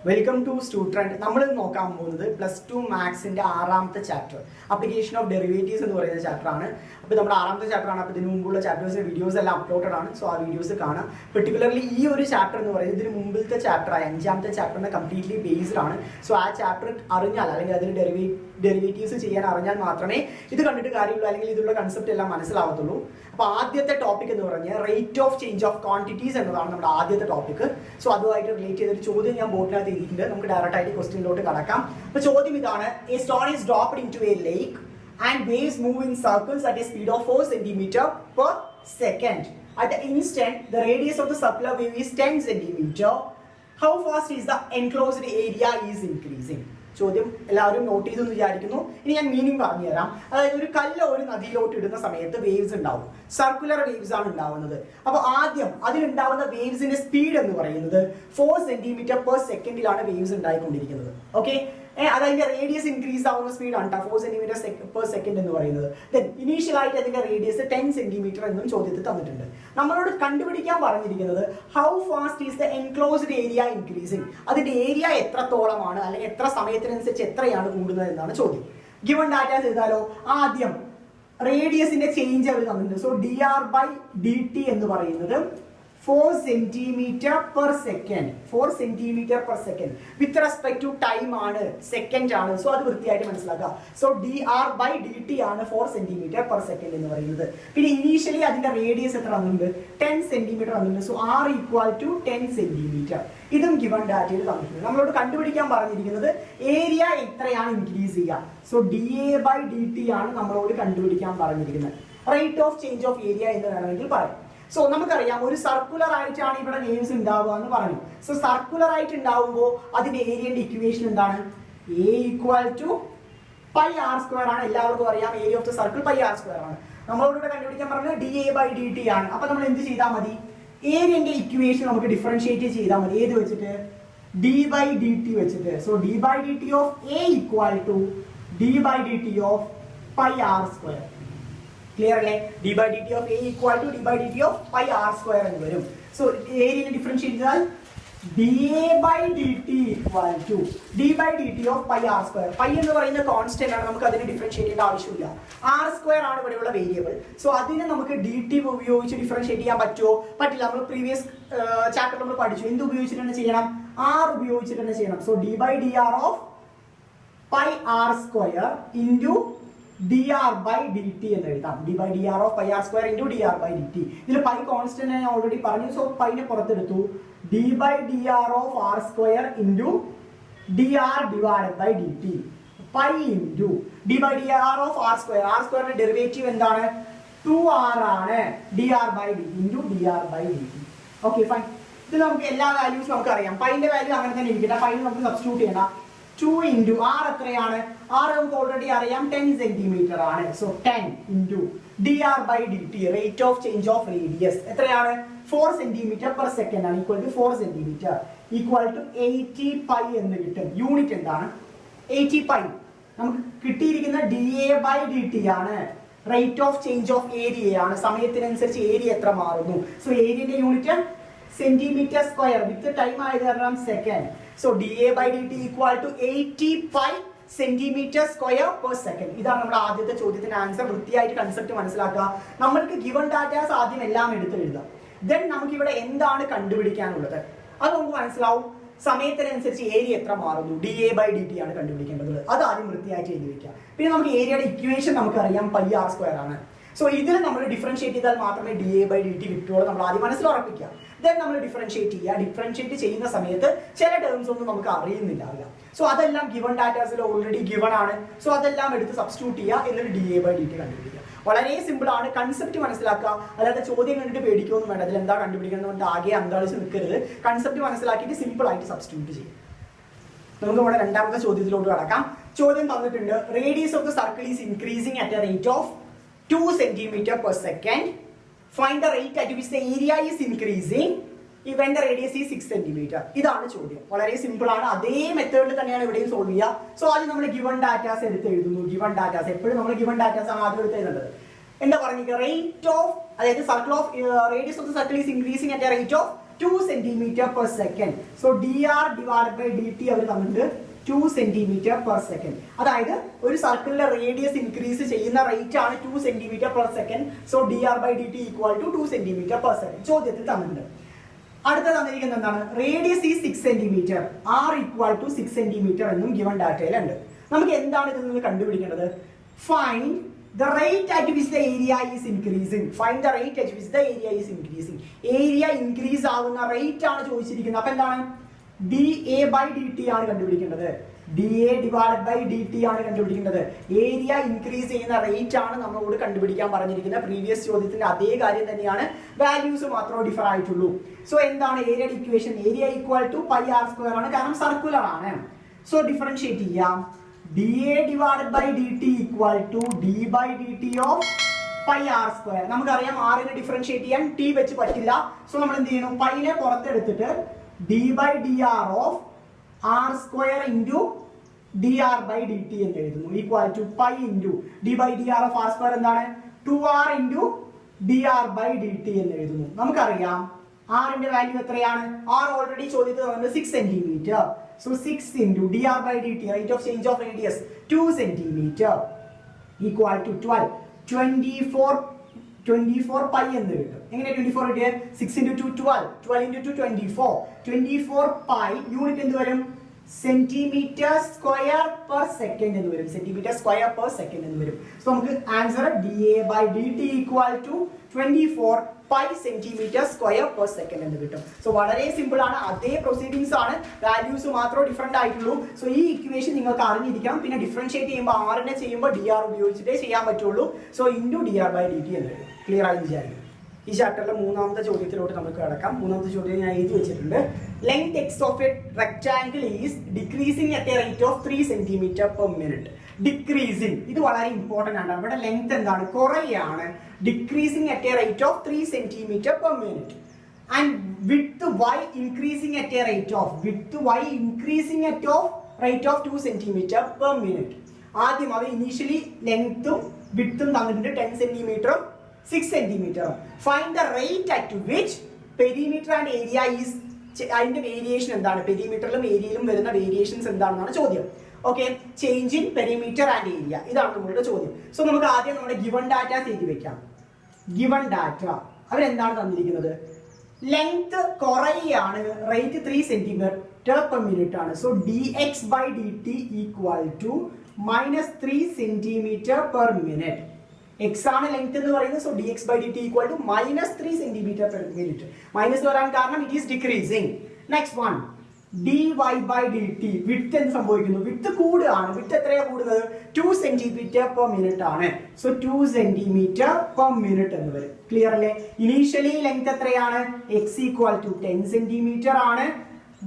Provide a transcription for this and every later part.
Welcome to സ്റ്റൂട്രെൻഡ്. നമ്മൾ നോക്കാൻ പോകുന്നത് +2 മാത്സിന്റെ 6ാമത്തെ ചാപ്റ്റർ അപ്ലിക്കേഷൻ ഓഫ് ഡെറിവേറ്റീവ്സ് എന്ന് പറയുന്ന ചാപ്റ്റർ ആണ്. അപ്പോൾ നമ്മുടെ 6ാമത്തെ ചാപ്റ്റർ ആണ്. അപ്പോൾ ഇതിനു മുമ്പുള്ള ചാപ്റ്റേഴ്സിന്റെ വീഡിയോസ് എല്ലാം അപ്ലോഡഡ് ആണ്. സോ ആ വീഡിയോസ് കാണാം. പെർട്ടിക്കുലർലി ഈ ഒരു ചാപ്റ്റർ എന്ന് പറയുന്നത് ഇതിന് മുമ്പിലത്തെ ചാപ്റ്ററായ 5ാമത്തെ ചാപ്റ്ററിനെ കംപ്ലീറ്റ്ലി ബേസ്ഡ് ആണ്. സോ ആ ചാപ്റ്റർ അറിഞ്ഞാൽ അല്ലെങ്കിൽ അതിന് ഡെറിവേറ്റീവ്സ് ചെയ്യാൻ അറിഞ്ഞാൽ മാത്രമേ ഇത് കണ്ടിട്ട് കാര്യമുള്ളൂ, അല്ലെങ്കിൽ ഇതിലുള്ള കൺസെപ്റ്റ് എല്ലാം മനസ്സിലാവത്തുള്ളൂ. അപ്പോൾ ആദ്യത്തെ ടോപ്പിക് എന്ന് പറഞ്ഞാൽ rate of change of quantities എന്നതാണ് നമ്മുടെ ആദ്യത്തെ ടോപ്പിക്. സോ അതുമായിട്ട് റിലേറ്റ് ചെയ്തൊരു ചോദ്യം ഞാൻ ബോർഡിനകത്ത് എഴുതിയിട്ടുണ്ട്. നമുക്ക് ഡയറക്റ്റ് ആയിട്ട് ക്വസ്റ്റ്യനിലോട്ട് കടക്കാം. അപ്പോൾ ചോദ്യം ഇതാണ്: A stone is dropped into A lake and waves move in circles at a speed of 4 centimeter per second. At the instant, the radius of the circular wave is 10 centimeter. How fast is the enclosed area is increasing? ചോദ്യം എല്ലാവരും not ചെയ്തെന്ന് വിചാരിക്കുന്നു. ഇനി ഞാൻ meaning പറഞ്ഞു തരാം. അതായത് ഒരു കല്ല് ഒരു നദിയിലോട്ട് ഇടുന്ന സമയത്ത് വേവ്സ് ഉണ്ടാവും, സർക്കുലർ വേവ്സ് ആണ് ഉണ്ടാവുന്നത്. അപ്പോൾ ആദ്യം അതിലുണ്ടാവുന്ന വേവ്സിന്റെ സ്പീഡ് എന്ന് പറയുന്നത് 4 സെന്റിമീറ്റർ പെർ സെക്കൻഡിലാണ് വേവ്സ് ഉണ്ടായിക്കൊണ്ടിരിക്കുന്നത്. ഓക്കെ, അതതിന്റെ റേഡിയസ് ഇൻക്രീസ് ആവുന്ന സ്പീഡാണ് 4 സെന്റിമീറ്റർ പെർ സെക്കൻഡ് എന്ന് പറയുന്നത്. ദെൻ ഇനീഷ്യൽ ആയിട്ട് അതിന്റെ റേഡിയസ് 10 സെന്റിമീറ്റർ എന്നും ചോദ്യത്തിൽ തന്നിട്ടുണ്ട്. നമ്മളോട് കണ്ടുപിടിക്കാൻ പറഞ്ഞിരിക്കുന്നത് how fast is the enclosed area increasing, അതിന്റെ ഏരിയ എത്രത്തോളമാണ് അല്ലെങ്കിൽ എത്ര സമയത്തിനനുസരിച്ച് എത്രയാണ് കൂടുന്നത് എന്നാണ് ചോദ്യം. ഗിവൺ ഡാറ്റാസ് ചെയ്താലോ, ആദ്യം റേഡിയസിന്റെ ചേഞ്ച് അവർ തന്നിട്ടുണ്ട്. സോ dr/dt എന്ന് പറയുന്നത് 4 centimeter per second. 4 centimeter per second with respect to time ആണ്, സെക്കൻഡ് ആണ്. സോ അത് വൃത്തിയായിട്ട് മനസ്സിലാക്കുക. സോ dr/dt ആണ് 4 centimeter per second എന്ന് പറയുന്നത്. പിന്നെ ഇനീഷ്യലി അതിന്റെ റേഡിയസ് എത്ര തന്നിട്ടുണ്ട്? 10 centimeter തന്നിട്ടുണ്ട്. So r = 10 centimeter. ഇതും ഗിവൺ ഡാറ്റയിൽ തന്നിട്ടുണ്ട്. നമ്മളോട് കണ്ടുപിടിക്കാൻ പറഞ്ഞിരിക്കുന്നത് ഏരിയ എത്രയാണ് ഇൻക്രീസ് ചെയ്യുക. സോ dA/dt ആണ് നമ്മളോട് കണ്ടുപിടിക്കാൻ പറഞ്ഞിരിക്കുന്നത്. Rate of change of area എന്ന് വേണമെങ്കിൽ പറയാം. സോ നമുക്കറിയാം ഒരു സർക്കുലർ ആയിട്ടാണ് ഇവിടെ വേവ്സ് ഉണ്ടാവുക എന്ന് പറഞ്ഞു. സോ സർക്കുലർ ആയിട്ട് ഉണ്ടാവുമ്പോൾ അതിന്റെ ഏരിയയുടെ ഇക്വേഷൻ എന്താണ്? A = πr² ആണ്. എല്ലാവർക്കും അറിയാം area of the circle πr² ആണ്. നമ്മളോട് ഇവിടെ കണ്ടുപിടിക്കാൻ പറഞ്ഞത് dA/dt ആണ്. അപ്പൊ നമ്മൾ എന്ത് ചെയ്താൽ മതി? ഏരിയന്റെ ഇക്വേഷൻ നമുക്ക് ഡിഫറൻഷിയേറ്റ് ചെയ്താൽ മതി. ഏത് വെച്ചിട്ട്? d/dt വെച്ചിട്ട്. So d/dt of A = d/dt of πr². Clear അല്ലേ? d/dt of A = d/dt of πr² എന്ന് വരും. സോ ഏരിയനെ ഡിഫറൻഷിയേറ്റ് ചെയ്താൽ dA/dt = d/dt of πr². Pi എന്ന് പറയുന്ന കോൺസ്റ്റന്റ് ആണ്, നമുക്ക് അതിനെ ഡിഫറൻഷിയേറ്റ് ചെയ്യേണ്ട ആവശ്യമില്ല. r² ആണ് ഇവിടെയുള്ള വേരിയബിൾ. സോ അതിനെ നമുക്ക് dt ഉപയോഗിച്ച് ഡിഫറൻഷിയേറ്റ് ചെയ്യാൻ പറ്റുമോ? പറ്റില്ല. നമ്മൾ പ്രീവിയസ് ചാപ്റ്ററിൽ നമ്മൾ പഠിച്ചു എന്ത് ഉപയോഗിച്ചിട്ട് തന്നെ ചെയ്യണം? r ഉപയോഗിച്ചിട്ട് തന്നെ ചെയ്യണം. So d/dr of πr² into dr/dt എന്ന് എഴുതാം. d/dr of πr² into dr/dt. ഇതിൽ പൈ കോൺസ്റ്റന്റ് ഞാൻ ഓൾറെഡി പറഞ്ഞു. സോ പൈനെ പുറത്തെടുത്തു. d/dr of r² into dr/dt. Pi into d/dr of r². ന്റെ ഡെറിവേറ്റീവ് എന്താണ്? 2r ആണ്. dr/dt into dr/dt. Okay fine. ഇത് നമുക്ക് എല്ലാ വാല്യൂസും നമുക്ക് അറിയാം. പൈന്റെ വാല്യൂ അങ്ങനെ തന്നെ ഇരിക്കട്ടെ. പൈന് നമുക്ക് സബ്സ്റ്റിറ്റ്യൂട്ട് ചെയ്യണം. 2 ഇൻറ്റു r എത്രയാണ്? r നമുക്ക് ഓൾറെഡി അറിയാം 10 സെന്റിമീറ്റർ ആണ്. So 10 into dr/dt rate of change of radius എത്രയാണ്? 4 സെന്റിമീറ്റർ പെർ സെക്കൻഡ് ആണ്. = 4 സെന്റിമീറ്റർ = 80 പൈ എന്ന് കിട്ടും. യൂണിറ്റ് എന്താണ്? 80 പൈ. നമുക്ക് കിട്ടിയിരിക്കുന്ന dA/dt ആണ്. Rate of change of area ആണ്. സമയത്തിനനുസരിച്ച് ഏരിയ എത്ര മാറുന്നു. സോ ഏരിയന്റെ unit centimetre square with time ആയത് കാരണം second. So dA/dt = 80 pi centimetre square per second. ഇതാണ് നമ്മുടെ ആദ്യത്തെ ചോദ്യത്തിന്റെ ആൻസർ. വൃത്തിയായിട്ട് കൺസെപ്റ്റ് മനസ്സിലാക്കുക. നമ്മൾക്ക് ഗിവൺ ഡാറ്റാസ് ആദ്യം എല്ലാം എടുത്ത് എഴുതാം. ദെൻ നമുക്ക് ഇവിടെ എന്താണ് കണ്ടുപിടിക്കാനുള്ളത് അത് നമുക്ക് മനസ്സിലാവും. സമയത്തിനനുസരിച്ച് ഏരിയ എത്ര മാറുന്നു, dA/dt ആണ് കണ്ടുപിടിക്കേണ്ടത്. അത് ആദ്യം വൃത്തിയായിട്ട് എഴുതി വെക്കുക. പിന്നെ നമുക്ക് ഏരിയയുടെ ഇക്വേഷൻ നമുക്കറിയാം πr² ആണ്. സോ ഇതിൽ നമ്മൾ ഡിഫറൻഷിയേറ്റ് ചെയ്താൽ മാത്രമേ dA/dt കിട്ടുള്ളൂ. നമ്മൾ ആദ്യം മനസ്സിൽ ഉറപ്പിക്കുക. ദെൻ നമ്മൾ ഡിഫറൻഷിയേറ്റ് ചെയ്യുക. ഡിഫറൻഷിയേറ്റ് ചെയ്യുന്ന സമയത്ത് ചില ടേംസ് ഒന്നും നമുക്ക് അറിയുന്നില്ല. സോ അതെല്ലാം ഗിവൺ ഡാറ്റാസിൽ ഓൾറെഡി ഗിവൺ ആണ്. സോ അതെല്ലാം എടുത്ത് സബ്സ്റ്റിറ്റ്യൂട്ട് ചെയ്യുക. എന്നിട്ട് dA/dt കണ്ടുപിടിക്കുക. വളരെ സിമ്പിൾ ആണ്. കൺസെപ്റ്റ് മനസ്സിലാക്കുക. അല്ലാതെ ചോദ്യം കണ്ടിട്ട് പേടിക്കൊന്നും വേണ്ട. അതിൽ എന്താ കണ്ടുപിടിക്കുന്നത് ആകെ അന്താളിച്ച് നിൽക്കരുത്. കൺസെപ്റ്റ് മനസ്സിലാക്കിയിട്ട് സിമ്പിൾ ആയിട്ട് സബ്സ്റ്റിറ്റ്യൂട്ട് ചെയ്യും. നമുക്ക് നമ്മുടെ രണ്ടാമത്തെ ചോദ്യത്തിലോട്ട് കടക്കാം. ചോദ്യം തന്നിട്ടുണ്ട്: radius of the circle is increasing at a rate of 2 centimeter per second. Find the rate at which the area is increasing when the radius is 6 centimeter. ഇതാണ് ചോദ്യം. വളരെ സിമ്പിൾ ആണ്. അതേ മെത്തേഡിൽ തന്നെയാണ് ഇവിടെയും സോൾവ് ചെയ്യുക. സോ ആദ്യം നമ്മൾ ഗിവൺ ഡാറ്റാസ് എടുത്ത് എഴുതുന്നു. ഗിവൺ ഡാറ്റാസ് എപ്പോഴും നമ്മൾ ഗിവൺ ഡാറ്റാസ് ആണ് ആദ്യം എടുത്ത് എഴുതേണ്ടത്. എന്താ പറഞ്ഞിരിക്കുക? റേറ്റ് ഓഫ്, അതായത് circle of radius of the circle is increasing at a rate of 2 centimeter per second. So dr divided by dt അവർ തന്നിട്ട് 2 centimeter per second. അതായത് ഒരു സർക്കിളിലെ റേഡിയസ് ഇൻക്രീസ് ചെയ്യുന്ന റേറ്റ് ആണ് 2 centimeter per second. So dr by dt equal to 2 centimeter per second. ചോദ്യത്തിൽ തന്നിട്ടുണ്ട്. അടുത്ത തന്നിരിക്കുന്നത് എന്താണ്? റേഡിയസ് ഈ 6 centimeter, r equal to 6 centimeter എന്നും ഗിവൺ ഡാറ്റയിലുണ്ട്. നമുക്ക് എന്താണ് ഇതിൽ നിന്ന് കണ്ടുപിടിക്കേണ്ടത്? Find the rate at which the area is increasing. Find the rate at which the area is increasing. Area increase ആവുന്ന റേറ്റ് ആണ് ചോദിച്ചിരിക്കുന്നത്. അപ്പൊ എന്താണ്? dA by dt ആണ് കണ്ടുപിടിക്കേണ്ടത്. dA divided by dt ആണ് കണ്ടുപിടിക്കേണ്ടത്. ഏരിയ ഇൻക്രീസ് ചെയ്യുന്ന റേറ്റ് ആണ് നമ്മളോട് കണ്ടുപിടിക്കാൻ പറഞ്ഞിരിക്കുന്നത്. പ്രീവിയസ് ചോദ്യത്തിന്റെ അതേ കാര്യം തന്നെയാണ്, വാല്യൂസ് മാത്രമേ ഡിഫർ ആയിട്ടുള്ളൂ. സോ എന്താണ് ഏരിയയുടെ equation? Area equal to pi r square ആണ്, കാരണം സർക്കുലർ ആണ്. സോ ഡിഫറൻഷിയേറ്റ് ചെയ്യാം. dA divided by dt equal to d by dt of pi r square. നമുക്കറിയാം r നെ ഡിഫറൻഷിയേറ്റ് ചെയ്യാൻ t വെച്ച് പറ്റില്ല. സോ നമ്മൾ എന്ത് ചെയ്യണം? പൈനെ പുറത്തെടുത്തിട്ട് d by dr of r square into dr by dt എന്ന് എഴുതുന്നു. Equal to pi into d by dr of r square എന്താണ്? 2r into dr by dt എന്ന് എഴുതുന്നു. നമുക്കറിയാം r ന്റെ വാല്യൂ എത്രയാണ്? r ഓൾറെഡി ചോദ്യത്തിൽ തന്നത് 6 centimeter. So 6 into dr by dt, rate of change of radius 2 centimeter equal to 12. 24 pi എന്ന് കിട്ടും. എങ്ങനെ 24 കിട്ടിയത്? 6 into 2 12, 12 into 2 24. 24 pi യൂണിറ്റ് എന്ത് വരും? സെന്റിമീറ്റർ സ്ക്വയർ പെർ സെക്കൻഡ് എന്ന് വരും. സെന്റിമീറ്റർ സ്ക്വയർ പെർ സെക്കൻഡ് എന്ന് വരും. സോ നമുക്ക് answer dA by dt equal to 24 pi centimeter square per second എന്ന് കിട്ടും. സോ വളരെ സിമ്പിൾ ആണ്, അതേ പ്രൊസീഡിങ്സ് ആണ്, വാല്യൂസ് മാത്രമേ ഡിഫറെന്റ് ആയിട്ടുള്ളൂ. സോ ഈ ഇക്വേഷൻ നിങ്ങൾക്ക് അറിഞ്ഞിരിക്കണം. പിന്നെ ഡിഫറൻഷിയേറ്റ് ചെയ്യുമ്പോൾ ആറിനെ ചെയ്യുമ്പോൾ dr ഉപയോഗിച്ചിട്ടേ ചെയ്യാൻ പറ്റുള്ളൂ. So into dr by dt എന്ന് വരും. ക്ലിയർ ആയി വിചാരിക്കും. ഈ ചാപ്റ്ററിലെ മൂന്നാമത്തെ ചോദ്യത്തിലോട്ട് നമുക്ക് കിടക്കാം. മൂന്നാമത്തെ ചോദ്യം ഞാൻ എഴുതി വെച്ചിട്ടുണ്ട്. Length x of a rectangle is decreasing at a rate of 3 centimeter per minute. Decreasing, ഇത് വളരെ ഇമ്പോർട്ടന്റ് ആണ്. ഇവിടെ ലെങ്ത് എന്താണ്? കുറയാണ്. Decreasing at a rate of 3 centimeter per minute. And width y increasing at a rate of 2 centimeter per minute. ആദ്യം അവർ initially ലെങ്ത്തും വിഡ്ത്തും തന്നിട്ടുണ്ട് 10 centimeter 6 centimeter. Find the rate at which perimeter and area is. അതിന്റെ variation എന്താണ്? പെരിമീറ്ററിലും ഏരിയയിലും വരുന്ന variations എന്താണെന്നാണ് ചോദ്യം. Okay, change in perimeter and area, ഇതാണ് നമ്മളുടെ ചോദ്യം. സോ നമുക്ക് ആദ്യം നമ്മുടെ ഗിവൺ ഡാറ്റ എഴുതി വെക്കാം. ഗിവൺ ഡാറ്റ അവരെന്താണ് തന്നിരിക്കുന്നത്? ലെങ്ത് കുറയാണ്, റേറ്റ് 3 centimeter per minute ആണ്. So dx by dt equal to -3 centimeter per minute. x ആണ് ലെങ്ത് എന്ന് പറയുന്നത്. So dx by dt equal to -3 centimeter per minute. Minus വരാൻ കാരണം it is decreasing. Next one dy by dt. Width എന്ത് സംഭവിക്കുന്നു? Width കൂടുകയാണ്. Width എത്രയാണ് കൂടുന്നത്? 2 centimeter per minute ആണ്. സോ 2 centimeter per minute എന്ന് വരും. ക്ലിയർ അല്ലേ? ഇനീഷ്യലി ലെങ്ത് എത്രയാണ്? x equal to 10 centimeter ആണ്.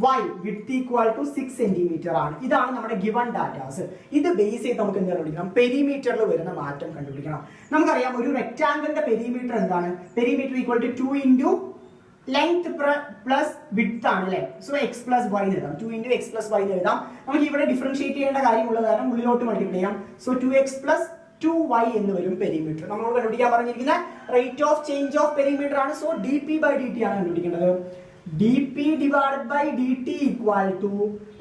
y width equal to 6 centimeter ആണ്. ഇതാണ് നമ്മുടെ ഗിവൺ ഡാറ്റാസ്. ഇത് ബേസ് ചെയ്ത് നമുക്ക് എന്ത് കണ്ടുപിടിക്കണം? പെരിമീറ്ററിൽ വരുന്ന മാറ്റം കണ്ടുപിടിക്കണം. നമുക്കറിയാം ഒരു റെക്ടാംഗിളിന്റെ പെരിമീറ്റർ എന്താണ്? Perimeter equal to 2 into length plus width ആണ് അല്ലേ? സോ x plus y എന്ന് എഴുതാം. 2 into x plus y എന്ന് എഴുതാം. നമുക്ക് ഇവിടെ ഡിഫറൻഷിയേറ്റ് ചെയ്യേണ്ട കാര്യമുള്ള കാരണം ഉള്ളിലോട്ട് മൾട്ടിപ്ലൈ ചെയ്യാം. സോ 2x plus 2y എന്ന് വരും പെരിമീറ്റർ. നമ്മളോട് കണ്ടുപിടിക്കാൻ പറഞ്ഞിരിക്കുന്ന rate of change of perimeter ആണ്. സോ dp by dt ആണ് കണ്ടുപിടിക്കേണ്ടത്. dp divided by dt equal to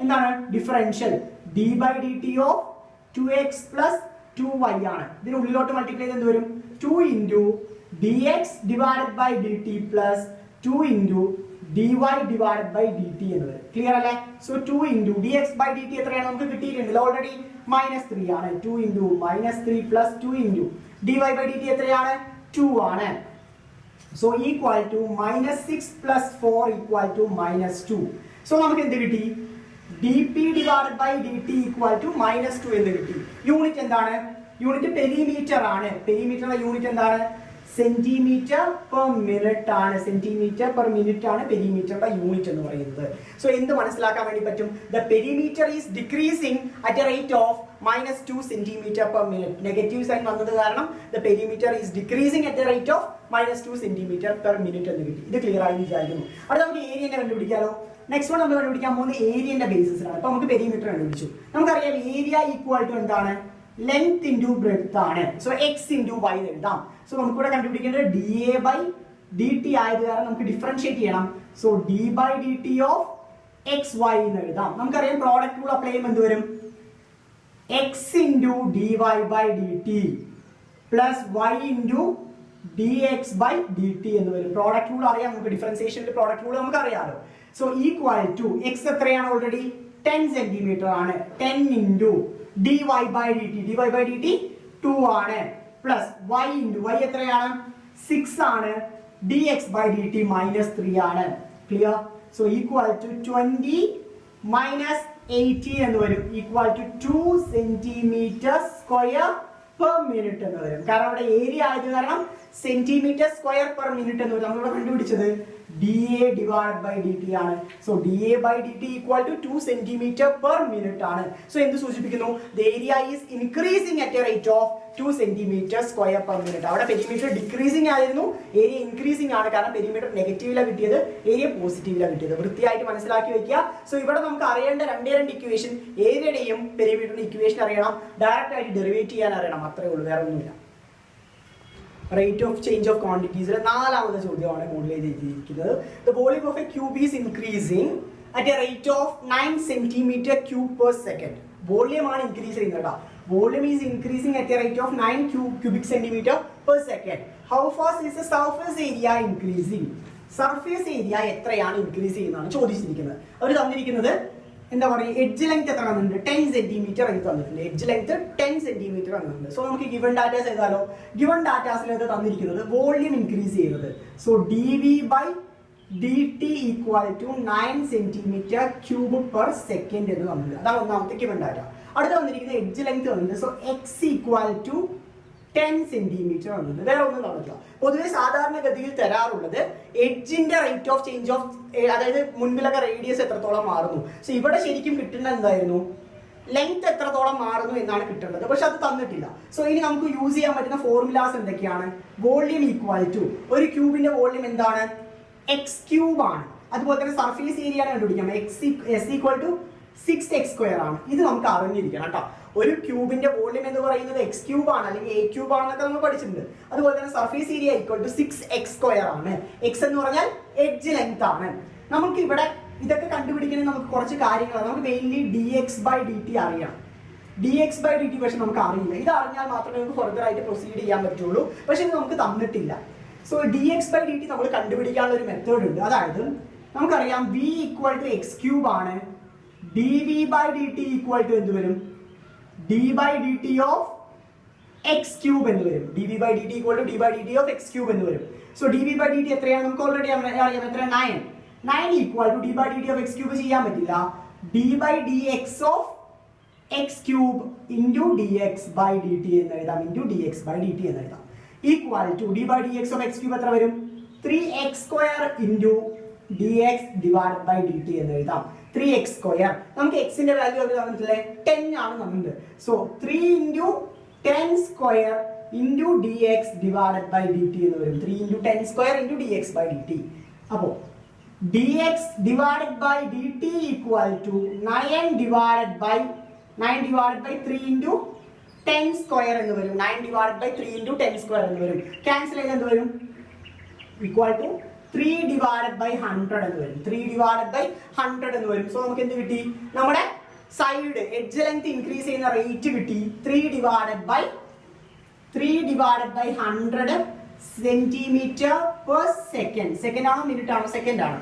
എന്താണ്? Differential d by dt of 2x plus 2y ആണ്. ഇതിന് ഉള്ളിലോട്ട് മൾട്ടിപ്ലൈ ചെയ്ത് എന്ത് വരും? 2 into dx divided by dt plus 2 into dy divided by dt എന്ന് വരും. ക്ലിയർ അല്ലേ? So 2 into dx by dt എത്രയാണ് നമുക്ക് കിട്ടിയിട്ടുണ്ട്? ഓൾറെഡി -3 ആണ്. 2 into -3 plus 2 into dy by dt എത്രയാണ്? 2 ആണ്. So equal to -6 plus 4 equal to -2. So നമുക്ക് എന്ത് കിട്ടി? dp divided by dt equal to -2 എന്ന് കിട്ടി. യൂണിറ്റ് എന്താണ്? യൂണിറ്റ് പെരിമീറ്റർ ആണ്. പെരിമീറ്ററിന്റെ യൂണിറ്റ് എന്താണ്? സെന്റിമീറ്റർ പെർ മിനിറ്റ് ആണ്. സെന്റിമീറ്റർ പെർ മിനിറ്റ് ആണ് പെരിമീറ്ററിന്റെ യൂണിറ്റ് എന്ന് പറയുന്നത്. സോ എന്ത് മനസ്സിലാക്കാൻ വേണ്ടി പറ്റും? The perimeter is decreasing at a rate of -2 centimeter per minute. Negative sign വന്നത് കാരണം the perimeter is decreasing at a rate of -2 centimeter per minute എന്ന് കിട്ടി. ഇത് ക്ലിയർ ആയി വിചാരിക്കുന്നു. അവിടെ നമുക്ക് ഏരിയനെ കണ്ടുപിടിക്കാലോ. നെക്സ്റ്റ് വൺ നമ്മൾ കണ്ടുപിടിക്കാൻ പോകുന്നത് ഏരിയന്റെ ബേസിസിലാണ്. അപ്പൊ നമുക്ക് പെരിമീറ്റർ കണ്ടുപിടിച്ചു. നമുക്കറിയാം ഏരിയ ഈക്വൽ ടു എന്താണ്? ലെങ്ത് ഇൻറ്റു ബ്രെഡ്ത്ത് ആണ്. സോ എക്സ് ഇൻറ്റു വൈ എഴുതാം. സോ നമുക്കിവിടെ കണ്ടുപിടിക്കേണ്ടത് dA by dt ആയത് കാരണം നമുക്ക് ഡിഫറൻഷിയേറ്റ് ചെയ്യണം. So d by d t of x y എന്ന് എഴുതാം. നമുക്കറിയാം പ്രോഡക്റ്റ് റൂൾ അപ്ലൈ ചെയ്യുമ്പോൾ എന്ത് വരും? X into d y by d t plus y into d x by d t എന്ന് വരും. പ്രോഡക്റ്റ് റൂൾ അറിയാം നമുക്ക്, ഡിഫറൻസിയേഷനിൽ പ്രോഡക്റ്റ് റൂൾ നമുക്ക് അറിയാമല്ലോ. സോ ഈക്വൽ ടു എക്സ് എത്രയാണ് ഓൾറെഡി 10 സെന്റിമീറ്റർ ആണ്, 10 into d y by d t, d y by d t 2 ആണ്, plus y into y എത്രയാണ് 6 ആണ്, d x by d t -3 ആണ്. Clear? So equal to 20 minus 80 എന്ന് വരും, equal to 2 centimetre square per minute എന്ന് വരും. കാരണം അവിടെ ഏരിയ ആയത് കാരണം സെന്റിമീറ്റർ സ്ക്വയർ പെർ മിനിറ്റ് എന്ന് വരും. നമ്മളിവിടെ കണ്ടുപിടിച്ചത് d A divide by d t ആണ്. So d A by d t equal to 2 centimetre per minute ആണ്. സോ എന്ത് സൂചിപ്പിക്കുന്നു? The area is increasing at a rate of 2 centimetre square per minute. അവിടെ perimeter decreasing ആയിരുന്നു, area increasing ആണ്. കാരണം perimeter നെഗറ്റീവിലാണ് കിട്ടിയത്, area പോസിറ്റീവിലാണ് കിട്ടിയത്. വൃത്തിയായിട്ട് മനസ്സിലാക്കി വെക്കുക. സോ ഇവിടെ നമുക്ക് അറിയേണ്ട രണ്ട് ഇക്വേഷൻ, ഏരിയയുടെയും പെരിമീറ്ററിന്റെ ഇക്വേഷൻ അറിയണം, ഡയറക്റ്റ് ആയിട്ട് ഡെറിവേറ്റ് ചെയ്യാൻ അറിയണം. അത്രേ ഉള്ളൂ, വേറെ ഒന്നുമില്ല. റേറ്റ് ഓഫ് ചേഞ്ച് ഓഫ് ക്വാണ്ടിറ്റീസിലെ 4ാമത്തെ ചോദ്യമാണ് മോഡൽ ചെയ്തിരിക്കുന്നത്. The volume of A cube is increasing at a rate of 9 centimetre cube per second. Volume ആണ് ഇൻക്രീസ് ചെയ്യുന്നത്. Volume is increasing at a rate of 9 cubic centimeter per second. How fast is the surface area increasing? Surface area എത്രയാണ് increase ചെയ്യുന്നതാണ് ചോദിച്ചിരിക്കുന്നത്. അവർ തന്നിരിക്കുന്നത് എന്താ പറയുക, edge length എത്ര തന്നിട്ടുണ്ട്? 10 സെന്റിമീറ്റർ എന്ന് തന്നിട്ടുണ്ട്. എഡ്ജ് ലെങ്ത് 10 സെന്റിമീറ്റർ തന്നിട്ടുണ്ട്. സോ നമുക്ക് ഗിവൺ ഡാറ്റാസ് എഴുതാലോ. ഗിവൺ ഡാറ്റാസിൽ തന്നിരിക്കുന്നത് വോളിയം ഇൻക്രീസ് ചെയ്യുന്നത്. So d v by d t equal to 9 centimetre cube per second എന്ന് തന്നിട്ടുണ്ട്. അതാണ് ഒന്നാമത്തെ ഗിവൺ ഡാറ്റ. അടുത്ത വന്നിരിക്കുന്നത് എഡ്ജ് ലെങ്ത് തന്നിട്ടുണ്ട്. So x equal to 10 centimetre വന്നിട്ടുണ്ട്. വേറെ ഒന്നും തന്നിട്ടില്ല. പൊതുവെ സാധാരണഗതിയിൽ തരാറുള്ളത് എഡ്ജിന്റെ റേറ്റ് ഓഫ് ചേഞ്ച് ഓഫ്, അതായത് മുൻപിലൊക്കെ റേഡിയസ് എത്രത്തോളം മാറുന്നു. സോ ഇവിടെ ശരിക്കും കിട്ടുന്നത് എന്തായിരുന്നു? ലെങ്ത് എത്രത്തോളം മാറുന്നു എന്നാണ് കിട്ടേണ്ടത്. പക്ഷെ അത് തന്നിട്ടില്ല. സോ ഇനി നമുക്ക് യൂസ് ചെയ്യാൻ പറ്റുന്ന ഫോർമുലാസ് എന്തൊക്കെയാണ്? വോളിയം ഈക്വൽ ടു, ഒരു ക്യൂബിന്റെ വോളിയം എന്താണ്? എക്സ് ക്യൂബ് ആണ്. അതുപോലെ തന്നെ സർഫേസ് ഏരിയ ആണ് കണ്ടുപിടിക്കാം. എസ് ഈക്വൽ ടു 6x² ആണ്. ഇത് നമുക്ക് അറിഞ്ഞിരിക്കണം കേട്ടോ. ഒരു ക്യൂബിന്റെ വോളിയം എന്ന് പറയുന്നത് എക്സ് ക്യൂബ് ആണ്, അല്ലെങ്കിൽ എ ക്യൂബ് ആണെന്നൊക്കെ നമ്മൾ പഠിച്ചിട്ടുണ്ട്. അതുപോലെ തന്നെ surface area equal to 6x² ആണ്. എക്സ് എന്ന് പറഞ്ഞാൽ എഡ്ജ് ലെങ്ത് ആണ്. നമുക്ക് ഇവിടെ ഇതൊക്കെ കണ്ടുപിടിക്കണമെങ്കിൽ നമുക്ക് കുറച്ച് കാര്യങ്ങളാണ്. നമുക്ക് mainly d x by d t അറിയാം. D x by d t പക്ഷെ നമുക്ക് അറിയില്ല. ഇത് അറിഞ്ഞാൽ മാത്രമേ നമുക്ക് ഫർദർ ആയിട്ട് പ്രൊസീഡ് ചെയ്യാൻ പറ്റുള്ളൂ. പക്ഷെ ഇത് നമുക്ക് തന്നിട്ടില്ല. So d x by d t നമ്മൾ കണ്ടുപിടിക്കാനുള്ള ഒരു മെത്തേഡ് ഉണ്ട്. അതായത് നമുക്കറിയാം v equal to x cube ആണ്. D v by d t equal to എന്ത് വരും? D by d t of x cube എന്ന് വരും. D v by d t equal to d by d t of x cube എന്ന് വരും. So d v by d t എത്രയാണ്? നമുക്ക് already അറിയാം. എത്ര? 9 equal to d by d t of x cube ചെയ്യാൻ പറ്റില്ല. D by d x of x cube into d x by d t എന്ന് എഴുതാം. Into d x by d t എന്ന് എഴുതാം. Equal to d by d x of x cube എത്ര വരും? 3x² into d x divide by d t എന്ന് എഴുതാം. 3x². നമുക്ക് എക്സിന്റെ വാല്യൂ അവർ തന്നിട്ടില്ലേ? 10 ആണ് തന്നിട്ടുണ്ട്. So 3 into 10² into d x divide by d t എന്ന് വരും. 3 into 10² into d x by d t. അപ്പോൾ d x divide by d t equal to 9 divide by 3 into 10² എന്ന് വരും. 9 ഡിവൈഡ് ബൈ 3 ഇൻറ്റു 10² എന്ന് വരും. Cancel ചെയ്ത് എന്ത് വരും? ഈക്വൽ ടു 3 ഡിവൈഡ് ബൈ 100 എന്ന് വരും. 3 ഡിവൈഡ് ബൈ 100 എന്ന് വരും. സോ നമുക്ക് എന്ത് കിട്ടി? നമ്മുടെ സൈഡ് എഡ്ജ് ലെങ്ത് ഇൻക്രീസ് ചെയ്യുന്ന റേറ്റ് കിട്ടി. 3 divide by 100 centimetre per second. Second ആണോ മിനിറ്റ് ആണോ? സെക്കൻഡ് ആണ്.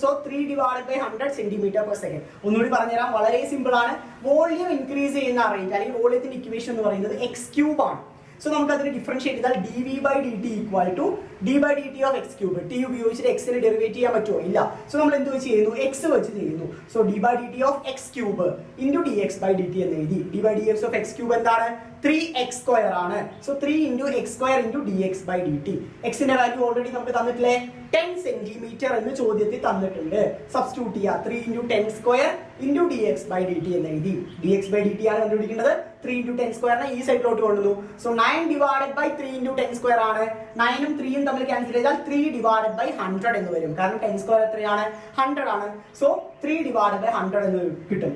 So 3 divide by 100 centimetre per second. ഒന്നുകൂടി പറഞ്ഞുതരാം, വളരെ സിമ്പിൾ ആണ്. വോളിയം ഇൻക്രീസ് ചെയ്യുന്ന റേറ്റ് അല്ലെങ്കിൽ വോളിയത്തിന്റെ ഇക്വേഷൻ എന്ന് പറയുന്നത് എക്സ് ക്യൂബ് ആണ്. സോ നമുക്ക് അതിന് ഡിഫറൻഷിയേറ്റ് ചെയ്താൽ d v by d t equal to d by d t of x cube. T ഉപയോഗിച്ചിട്ട് എക്സിന് ഡെറിവേറ്റ് ചെയ്യാൻ പറ്റുമോ? ഇല്ല. സോ നമ്മൾ എന്ത് വെച്ച് ചെയ്യുന്നു? എക്സ് വെച്ച് ചെയ്യുന്നു. So d by d t of x cube into d x by d t എന്ന് എഴുതി. D by d x of x cube എന്താണ്? 3x² ആണ്. So 3 into x² into d x by d t. എക്സിന്റെ value already നമുക്ക് തന്നിട്ടില്ലേ? 10 centimetre എന്ന് ചോദ്യത്തിൽ തന്നിട്ടുണ്ട്. സബ്സ്റ്റിറ്റ്യൂട്ട് ചെയ്യുക. 3 into 10² into d x by d t എന്ന് എഴുതി. D x by d t ആണ് കണ്ടുപിടിക്കേണ്ടത്. 3 ഇൻറ്റു 10² ഈ സൈഡിലോട്ട് കൊണ്ടുവന്നു. സോ 9 ഡിവൈഡ് ബൈ 3 ഇൻറ്റു 10² ആണ്. 9 ഉം 3 ഉം തമ്മിൽ ക്യാൻസൽ ചെയ്താൽ 3 ഡിവൈഡ് ബൈ 100 എന്ന് വരും. കാരണം 10² എത്രയാണ്? 100 ആണ്. സോ 3 ഡിവൈഡ് ബൈ 100 എന്ന് കിട്ടും.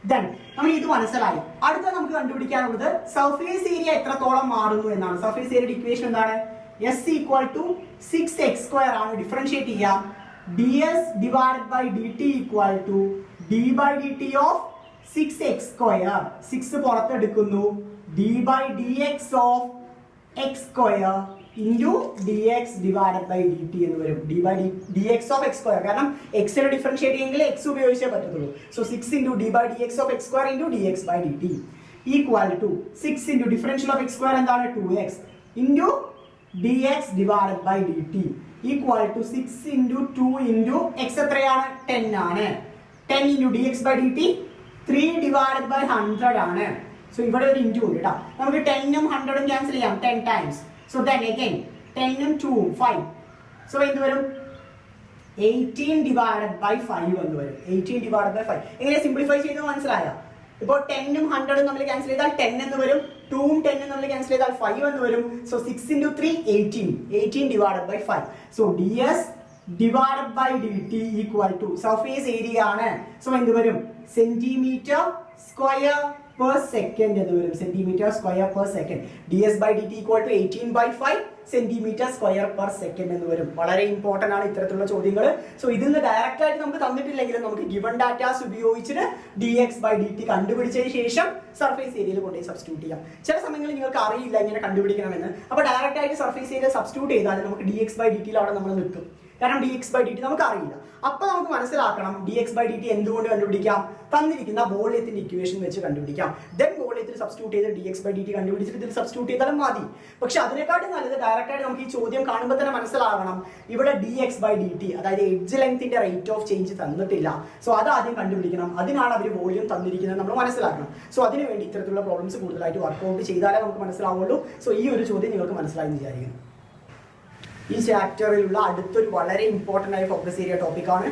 ദെൻ നമ്മൾ ഇത് മനസ്സിലായി. അടുത്ത നമുക്ക് കണ്ടുപിടിക്കാനുള്ളത് സർഫേസ് ഏരിയ എത്രത്തോളം മാറുന്നു എന്നാണ്. സർഫേസ് ഏരിയയുടെ ഇക്വേഷൻ എന്താണ്? എസ് ഈക്വൽ ടു 6x² ആണ്. ഡിഫറൻഷിയേറ്റ് ചെയ്യാം. ds divided by dt equal to d by dt of 6x square. 6 പുറത്തെടുക്കുന്നു. d by dx of x square into dx divided by dt എന്ന് വരും. d by dx of x square. കാരണം x നെ differentiate ചെയ്യെങ്കിൽ x ഉപയോഗിച്ചേ പറ്റത്തുള്ളൂ. So 6 into d by dx of x square into dx by dt equal to 6 into differential of x square എന്താണ് 2x into dx divided by dt equal to 6 into 2 into x എത്രയാണ് 10 ആണ്. 10 into dx by dt 3 divided by 100 ആണ്. So ഇവിടെ ഒരു into ഉണ്ട് കേട്ടോ. നമുക്ക് 10 ഉം 100 ഉം ക്യാൻസൽ ചെയ്യാം 10 times. So then again 10 ഉം 2 ഉം 5. So എന്ത് വരും 18 divided by 5 എന്ന് വരും. 18 divided by 5 എങ്ങനെ സിംപ്ലിഫൈ ചെയ്ത് മനസ്സിലായോ? ഇപ്പോൾ 10 ഉം 100 ഉം നമ്മൾ ക്യാൻസൽ ചെയ്താൽ 10 എന്ന് വരും. 2 ഉം 10 ഉം നമ്മൾ ക്യാൻസൽ ചെയ്താൽ 5 എന്ന് വരും. So 6 into 3 18. 18 divided by 5. So ds divided by dt equal to surface area ആണ്. So എന്ത് വരും സെന്റിമീറ്റർ സ്ക്വയർ per second എന്ന് വരും. Centimetre square per second. ds by dt equal to 18 by 5 centimetre square per second എന്ന് വരും. വളരെ important ആണ് ഇത്തരത്തിലുള്ള ചോദ്യങ്ങൾ. സോ ഇതിൽ നിന്ന് ഡയറക്റ്റ് ആയിട്ട് നമുക്ക് തന്നിട്ടില്ലെങ്കിലും നമുക്ക് ഗിവൺ ഡാറ്റാസ് ഉപയോഗിച്ചിട്ട് dx by dt കണ്ടുപിടിച്ചതിന് ശേഷം സർഫേസ് ഏരിയയിൽ കൊണ്ടുപോയി സബ്സ്റ്റിറ്റ്യൂട്ട് ചെയ്യാം. ചില സമയങ്ങളിൽ നിങ്ങൾക്ക് അറിയില്ല ഇങ്ങനെ കണ്ടുപിടിക്കണമെന്ന്. അപ്പോൾ ഡയറക്റ്റ് ആയിട്ട് സർഫേസ് ഏരിയ സബ്സ്റ്റിറ്റ്യൂട്ട് ചെയ്താൽ നമുക്ക് dx by dt യിൽ അവിടെ നമ്മൾ നിൽക്കും. കാരണം dx by dt നമുക്ക് അറിയില്ല. അപ്പൊ നമുക്ക് മനസ്സിലാക്കണം dx by dt എന്തുകൊണ്ട് കണ്ടുപിടിക്കാം? തന്നിരിക്കുന്ന വോള്യത്തിന്റെ ഇക്വേഷൻ വെച്ച് കണ്ടുപിടിക്കാം. ദെൻ വോള്യത്തിൽ സബ്സ്റ്റിറ്റ്യൂട്ട് ചെയ്ത് dx by dt കണ്ടുപിടിച്ചിട്ട് ഇതിൽ സബ്സ്റ്റിറ്റ്യൂട്ട് ചെയ്താലും മതി. പക്ഷെ അതിനെക്കാട്ടും നല്ലത് ഡയറക്റ്റ് ആയിട്ട് നമുക്ക് ഈ ചോദ്യം കാണുമ്പോൾ തന്നെ മനസ്സിലാകണം ഇവിടെ dx by dt അതായത് എഡ്ജ് ലെങ്ത്തിന്റെ റേറ്റ് ഓഫ് ചേഞ്ച് തന്നിട്ടില്ല. സോ അത് ആദ്യം കണ്ടുപിടിക്കണം. അതിനാണ് അവർ വോള്യം തന്നിരിക്കുന്നത് നമ്മൾ മനസ്സിലാക്കണം. സോ അതിനുവേണ്ടി ഇത്തരത്തിലുള്ള പ്രോബ്ലംസ് കൂടുതലായിട്ട് വർക്ക്ഔട്ട് ചെയ്താലേ നമുക്ക് മനസ്സിലാവുള്ളൂ. സോ ഈ ഒരു ചോദ്യം നിങ്ങൾക്ക് മനസ്സിലായി എന്ന് വിചാരിക്കുന്നു. ഈ ചാപ്റ്ററിലുള്ള അടുത്തൊരു വളരെ ഇമ്പോർട്ടൻ്റ് ആയ ഫോക്കസ് ഏരിയ ടോപ്പിക്കാണ്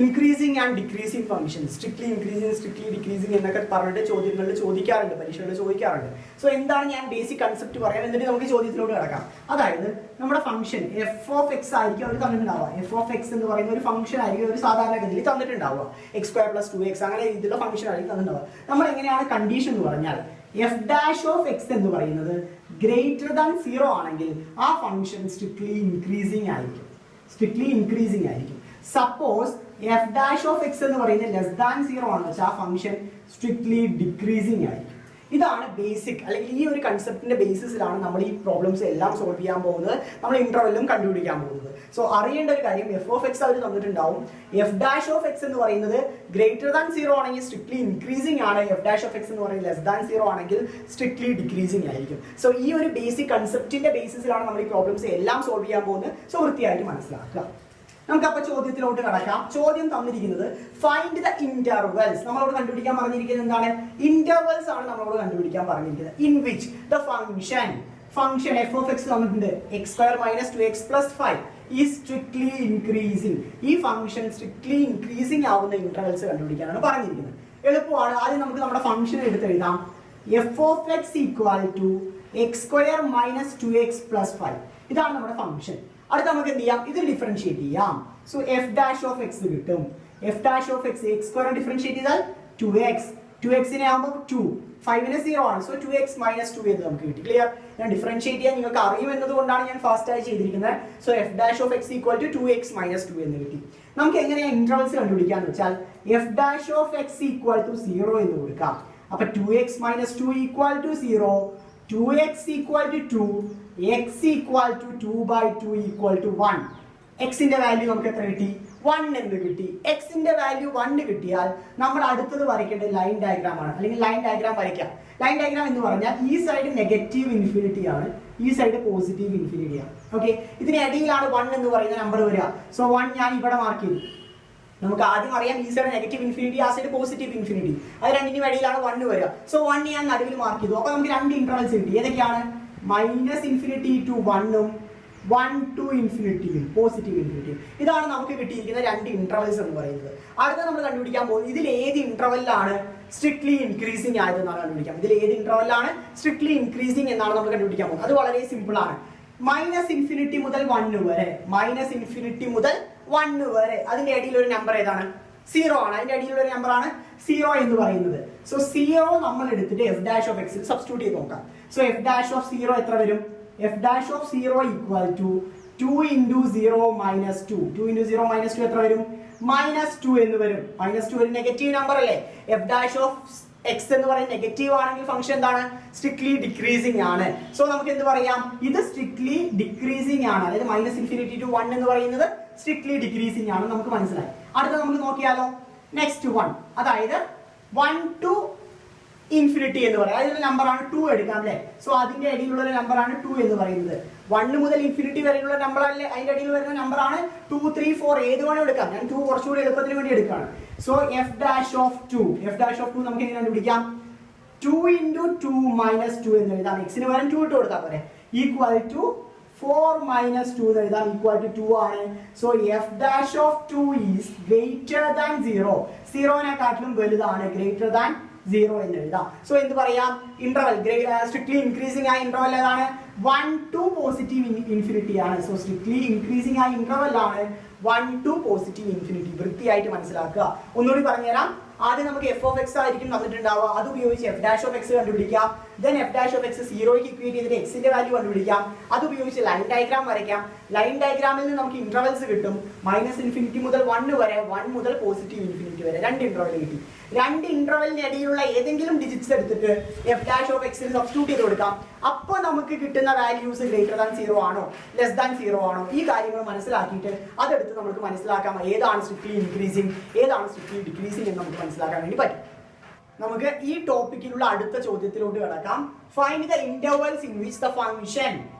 increasing and decreasing function. Strictly increasing strictly decreasing എന്നൊക്കെ പറഞ്ഞിട്ട് ചോദ്യങ്ങളിൽ ചോദിക്കാറുണ്ട്, പരീക്ഷകളിൽ ചോദിക്കാറുണ്ട്. സോ എന്താണ് ഞാൻ ബേസിക് കൺസെപ്റ്റ് പറയാൻ, എന്നിട്ട് നമുക്ക് ചോദ്യത്തിലോട്ട് കിടക്കാം. അതായത് നമ്മുടെ ഫംഗ്ഷൻ എഫ് ഓഫ് എക്സ് ആയിരിക്കും അവർ തന്നിട്ടുണ്ടാവുക. എഫ് ഓഫ് എക്സ് എന്ന് പറയുന്ന ഒരു ഫംഗ്ഷൻ ആയിരിക്കും ഒരു സാധാരണഗതിയിൽ തന്നിട്ടുണ്ടാവുക. എക്സ് സ്ക്വയർ പ്ലസ് 2x അങ്ങനെ രീതിയിലുള്ള ഫംഗ്ഷൻ ആയിരിക്കും തന്നിട്ടുണ്ടാവുക. നമ്മൾ എങ്ങനെയാണ് കണ്ടീഷൻ എന്ന് പറഞ്ഞാൽ എഫ് ഡാഷ് ഓഫ് എക്സ് എന്ന് പറയുന്നത് ഗ്രേറ്റർ ദാൻ 0 ആണെങ്കിൽ ആ ഫംഗ്ഷൻ സ്ട്രിക്ട്ലി ഇൻക്രീസിങ് ആയിരിക്കും. സ്ട്രിക്ട്ലി ഇൻക്രീസിങ് ആയിരിക്കും. Suppose F dash of x എന്ന് പറയുന്നത് ലെസ് ദാൻ 0 ആണെന്ന് വെച്ചാൽ ആ ഫംഗ്ഷൻ സ്ട്രിക്ട്ലി ഡിക്രീസിങ് ആയിരിക്കും. ഇതാണ് ബേസിക്, അല്ലെങ്കിൽ ഈ ഒരു കൺസെപ്റ്റിന്റെ ബേസിസിലാണ് നമ്മൾ ഈ പ്രോബ്ലംസ് എല്ലാം സോൾവ് ചെയ്യാൻ പോകുന്നത്, നമ്മൾ ഇന്റർവെല്ലും കണ്ടുപിടിക്കാൻ പോകുന്നത്. സോ അറിയേണ്ട ഒരു കാര്യം എഫ് ഓഫ് എക്സ് അവർ തന്നിട്ടുണ്ടാവും. എഫ് ഡാഷ് ഓഫ് എക്സ് എന്ന് പറയുന്നത് ഗ്രേറ്റർ ദാൻ 0 ആണെങ്കിൽ സ്ട്രിക്ട്ലി ഇൻക്രീസിംഗ് ആണ്. എഫ് ഡാഷ് ഓഫ് എക്സ് എന്ന് പറയുന്നത് ലെസ് ദാൻ 0 ആണെങ്കിൽ സ്ട്രിക്ട്ലി ഡിക്രീസിംഗ് ആയിരിക്കും. സോ ഈ ഒരു ബേസിക് കൺസെപ്റ്റിന്റെ ബേസിസിലാണ് നമ്മൾ ഈ പ്രോബ്ലംസ് എല്ലാം സോൾവ് ചെയ്യാൻ പോകുന്നത്. സോ വൃത്തിയായിട്ട് മനസ്സിലാക്കുക. നമുക്കപ്പോ ചോദ്യത്തിലോട്ട് കടക്കാം. ചോദ്യം തന്നിരിക്കുന്നത് ഫൈൻഡ് ദ ഇന്റർവെൽസ്. നമ്മളോട് കണ്ടുപിടിക്കാൻ പറഞ്ഞിരിക്കുന്നത് എന്താണ്? ഇന്റർവെൽസ് ആണ് നമ്മളോട് കണ്ടുപിടിക്കാൻ പറഞ്ഞിരിക്കുന്നത്. In which the function f of x തന്നിട്ടുണ്ട് x square minus 2x plus 5 ഈ സ്ട്രിക്ട്ലി ഇൻക്രീസിംഗ്. ഈ ഫംഗ്ഷൻ സ്ട്രിക്ട്ലി ഇൻക്രീസിംഗ് ആവുന്ന ഇന്റർവെൽസ് കണ്ടുപിടിക്കാനാണ് പറഞ്ഞിരിക്കുന്നത്. എളുപ്പമാണ്. ആദ്യം നമുക്ക് നമ്മുടെ ഫംഗ്ഷൻ എടുത്ത് എഴുതാം. F of x equal to x square minus 2x plus 5 ഇതാണ് നമ്മുടെ ഫംഗ്ഷൻ. അടുത്ത നമുക്ക് എന്ത് ചെയ്യാം? ഇത് ഡിഫറൻഷിയേറ്റ് ചെയ്യാം. So f dash of x കിട്ടും. F dash of x x square differentiate ചെയ്താൽ 2x. 2xനെ ആകുമ്പോൾ 2, 5ന് 0 ആണ്. സോ 2x മൈനസ് 2 എന്ന് നമുക്ക് കിട്ടി. ക്ലിയർ? ഞാൻ ഡിഫറൻഷിയേറ്റ് ചെയ്യാൻ നിങ്ങൾക്ക് അറിയുമെന്നത് കൊണ്ടാണ് ഞാൻ ഫാസ്റ്റ് ആയി ചെയ്തിരിക്കുന്നത്. So f dash of x equal to 2x minus 2 എന്ന് കിട്ടി. നമുക്ക് എങ്ങനെയാണ് ഇന്റർവെൽസ് കണ്ടുപിടിക്കാന്ന് വെച്ചാൽ f dash of x equal to 0 എന്ന് കൊടുക്കാം. അപ്പൊ 2x minus 2 equal to 0, 2x equal to 2, x equal to 2/2 equal to 1. എക്സിന്റെ വാല്യൂ നമുക്ക് എത്ര കിട്ടി? 1 എന്ന് കിട്ടി. എക്സിന്റെ വാല്യൂ 1 കിട്ടിയാൽ നമ്മൾ അടുത്തത് വരയ്ക്കേണ്ടത് ലൈൻ ഡയഗ്രാം ആണ്, അല്ലെങ്കിൽ ലൈൻ ഡയഗ്രാം വരയ്ക്കാം. ലൈൻ ഡയഗ്രാം എന്ന് പറഞ്ഞാൽ ഈ സൈഡ് നെഗറ്റീവ് ഇൻഫിനിറ്റി ആണ്, ഈ സൈഡ് പോസിറ്റീവ് ഇൻഫിനിറ്റി ആണ്. ഓക്കെ, ഇതിനിടയിലാണ് 1 എന്ന് പറയുന്ന നമ്പർ വരിക. സോ 1 ഞാൻ ഇവിടെ മാർക്ക് ചെയ്തു. നമുക്ക് ആദ്യം അറിയാം ഈ സൈഡ് നെഗറ്റീവ് ഇൻഫിനിറ്റി, ആ സൈഡ് പോസിറ്റീവ് ഇൻഫിനിറ്റി. അത് രണ്ടിനും ഇടയിലാണ് 1 വരിക. സോ 1 ഞാൻ നടുവിൽ മാർക്ക് ചെയ്തു. അപ്പൊ നമുക്ക് രണ്ട് ഇന്റർവെൽസ് കിട്ടി. ഏതൊക്കെയാണ്? മൈനസ് ഇൻഫിനിറ്റി ടു 1ഉം 1 to ഇൻഫിനിറ്റിയും പോസിറ്റീവ് ഇൻഫിനിറ്റിയും. ഇതാണ് നമുക്ക് കിട്ടിയിരിക്കുന്ന രണ്ട് ഇന്റർവെൽസ് എന്ന് പറയുന്നത്. അടുത്ത നമ്മൾ കണ്ടുപിടിക്കാൻ പോകുന്നത് ഇതിൽ ഏത് ഇന്റർവെല്ലാണ് സ്ട്രിക്ട്ലി ഇൻക്രീസിംഗ് ആയതെന്നാണ് കണ്ടുപിടിക്കാം. ഇതിൽ ഏത് ഇന്റർവെല്ലാണ് സ്ട്രിക്ട്ലി ഇൻക്രീസിംഗ് എന്നാണ് നമ്മൾ കണ്ടുപിടിക്കാൻ പോകുന്നത്. അത് വളരെ സിമ്പിൾ ആണ്. മൈനസ് ഇൻഫിനിറ്റി മുതൽ 1 വരെ, മൈനസ് ഇൻഫിനിറ്റി മുതൽ 1 വരെ അതിന്റെ ഇടയിൽ ഒരു നമ്പർ ഏതാണ്? 0 ആണ്. അതിന്റെ അടിയിലുള്ള ഒരു നമ്പർ ആണ് 0 എന്ന് പറയുന്നത്. സോ 0 നമ്മൾ എടുത്തിട്ട് എഫ് ഡാഷ് ഓഫ് എക്സിൽ സബ്സ്റ്റിറ്റ്യൂട്ട് ചെയ്ത് നോക്കാം. സോ എഫ് ഡാഷ് ഓഫ് 0 എത്ര വരും? F dash of 0 equal to 2 into 0 minus 2. 2 into 0 minus 2 എത്ര വരും? -2 എന്ന് വരും. -2 ഒരു നെഗറ്റീവ് നമ്പർ അല്ലേ? f dash of x എന്ന് പറയുന്നത് നെഗറ്റീവ് ആണെങ്കിൽ ഫംഗ്ഷൻ എന്താണ്? സ്ട്രിക്ട്ലി ഡിക്രീസിങ് ആണ്. സോ നമുക്ക് എന്ത് പറയാം? ഇത് സ്ട്രിക്ട്ലി ഡിക്രീസിങ് ആണ്. അതായത് -∞ to 1 എന്ന് പറയുന്നത് സ്ട്രിക്ട്ലി ഡിക്രീസിങ് ആണ് നമുക്ക് മനസ്സിലായി. അടുത്ത നമുക്ക് നോക്കിയാലോ? നെക്സ്റ്റ് 1, അതായത് 1 to ഇൻഫിനിറ്റി എന്ന് പറയാം. അതിന്റെ നമ്പറാണ് 2 എടുക്കാം അല്ലേ? സോ അതിന്റെ ഇടയിലുള്ള നമ്പറാണ് 2 എന്ന് പറയുന്നത്. 1 മുതൽ ഇൻഫിനിറ്റി വരെയുള്ള നമ്പർ അല്ലേ? അതിന്റെ ഇടയിൽ വരുന്ന നമ്പറാണ് 2, 3, 4 ഏത് വേണം എടുക്കാം. ഞാൻ 2 കുറച്ചുകൂടി എളുപ്പത്തിന് വേണ്ടി എടുക്കുകയാണ്. സോ എഫ് ഡാഷ് ഓഫ് 2 നമുക്ക് എങ്ങനെ കണ്ടുപിടിക്കാം? 2 into 2 minus 2 എന്ന് എഴുതാം. എക്സിന് പകരം 2 ഇട്ട് കൊടുത്താൽ പോരെ. ഈക്വൽ ടു 4 minus 2 എന്ന് എഴുതാം. ഈക്വൽ ടു 2 ആണ്. So f dash of 2 is greater than 0. 0-നെക്കാട്ടിലും വലുതാണ്, ഗ്രേറ്റർ ദാൻ 0 എന്ന് എഴുതാം. സോ എന്ത് പറയാം? ഇന്റർവൽ സ്ട്രിക്ട്ലി ഇൻക്രീസിംഗ് ആയ ഇന്റർവൽ ഏതാണ്? 1 to പോസിറ്റീവ് ഇൻഫിനിറ്റി ആണ്. സോ സ്ട്രിക്ട്ലി ഇൻക്രീസിംഗ് ആയ ഇന്റർവൽ ആണ് 1 to പോസിറ്റീവ് ഇൻഫിനിറ്റി. വൃത്തിയായിട്ട് മനസ്സിലാക്കുക. ഒന്നുകൂടി പറഞ്ഞുതരാം. ആദ്യം നമുക്ക് എഫ് ഓഫ് എക്സ് ആയിരിക്കും തന്നിട്ടുണ്ടാവുക. അത് ഉപയോഗിച്ച് എഫ് ഡാഷ് ഓഫ് എക്സ് കണ്ടുപിടിക്കാം. Then f dash of x 0ക്ക് ഇക്വേറ്റ് ചെയ്തിട്ട് എക്സിന്റെ വാല്യൂ കണ്ടുപിടിക്കാം. അത് ഉപയോഗിച്ച് ലൈൻ ഡയഗ്രാം വരയ്ക്കാം. ലൈൻ ഡയഗ്രാമിൽ നിന്ന് നമുക്ക് ഇന്റർവൽസ് കിട്ടും. -∞ മുതൽ 1 വരെ, 1 മുതൽ പോസിറ്റീവ് ഇൻഫിനിറ്റി വരെ 2 ഇന്റർവൽ കിട്ടി. 2 ഇന്റർവെലിന് ഇടയിലുള്ള ഏതെങ്കിലും ഡിജിറ്റ്സ് എടുത്തിട്ട് എഫ് ഡാഷ് ഓഫ് എക്സിന് സബ്സ്റ്റിറ്റ്യൂട്ട് ചെയ്ത് കൊടുക്കാം. അപ്പോൾ നമുക്ക് കിട്ടുന്ന വാല്യൂസ് ഗ്രേറ്റർ ദാൻ 0 ആണോ ലെസ് ദാൻ 0 ആണോ, ഈ കാര്യങ്ങൾ മനസ്സിലാക്കിയിട്ട് അതെടുത്ത് നമുക്ക് മനസ്സിലാക്കാം ഏതാണ് സ്ട്രിക്ട്ലി ഇൻക്രീസിംഗ് ഏതാണ് സ്ട്രിക്ട്ലി ഡിക്രീസിംഗ് എന്ന് നമുക്ക് മനസ്സിലാക്കാൻ വേണ്ടി പറ്റും. നമുക്ക് ഈ ടോപ്പിക്കിലുള്ള അടുത്ത ചോദ്യത്തിലോട്ട് കിടക്കാം. Find the intervals in which the function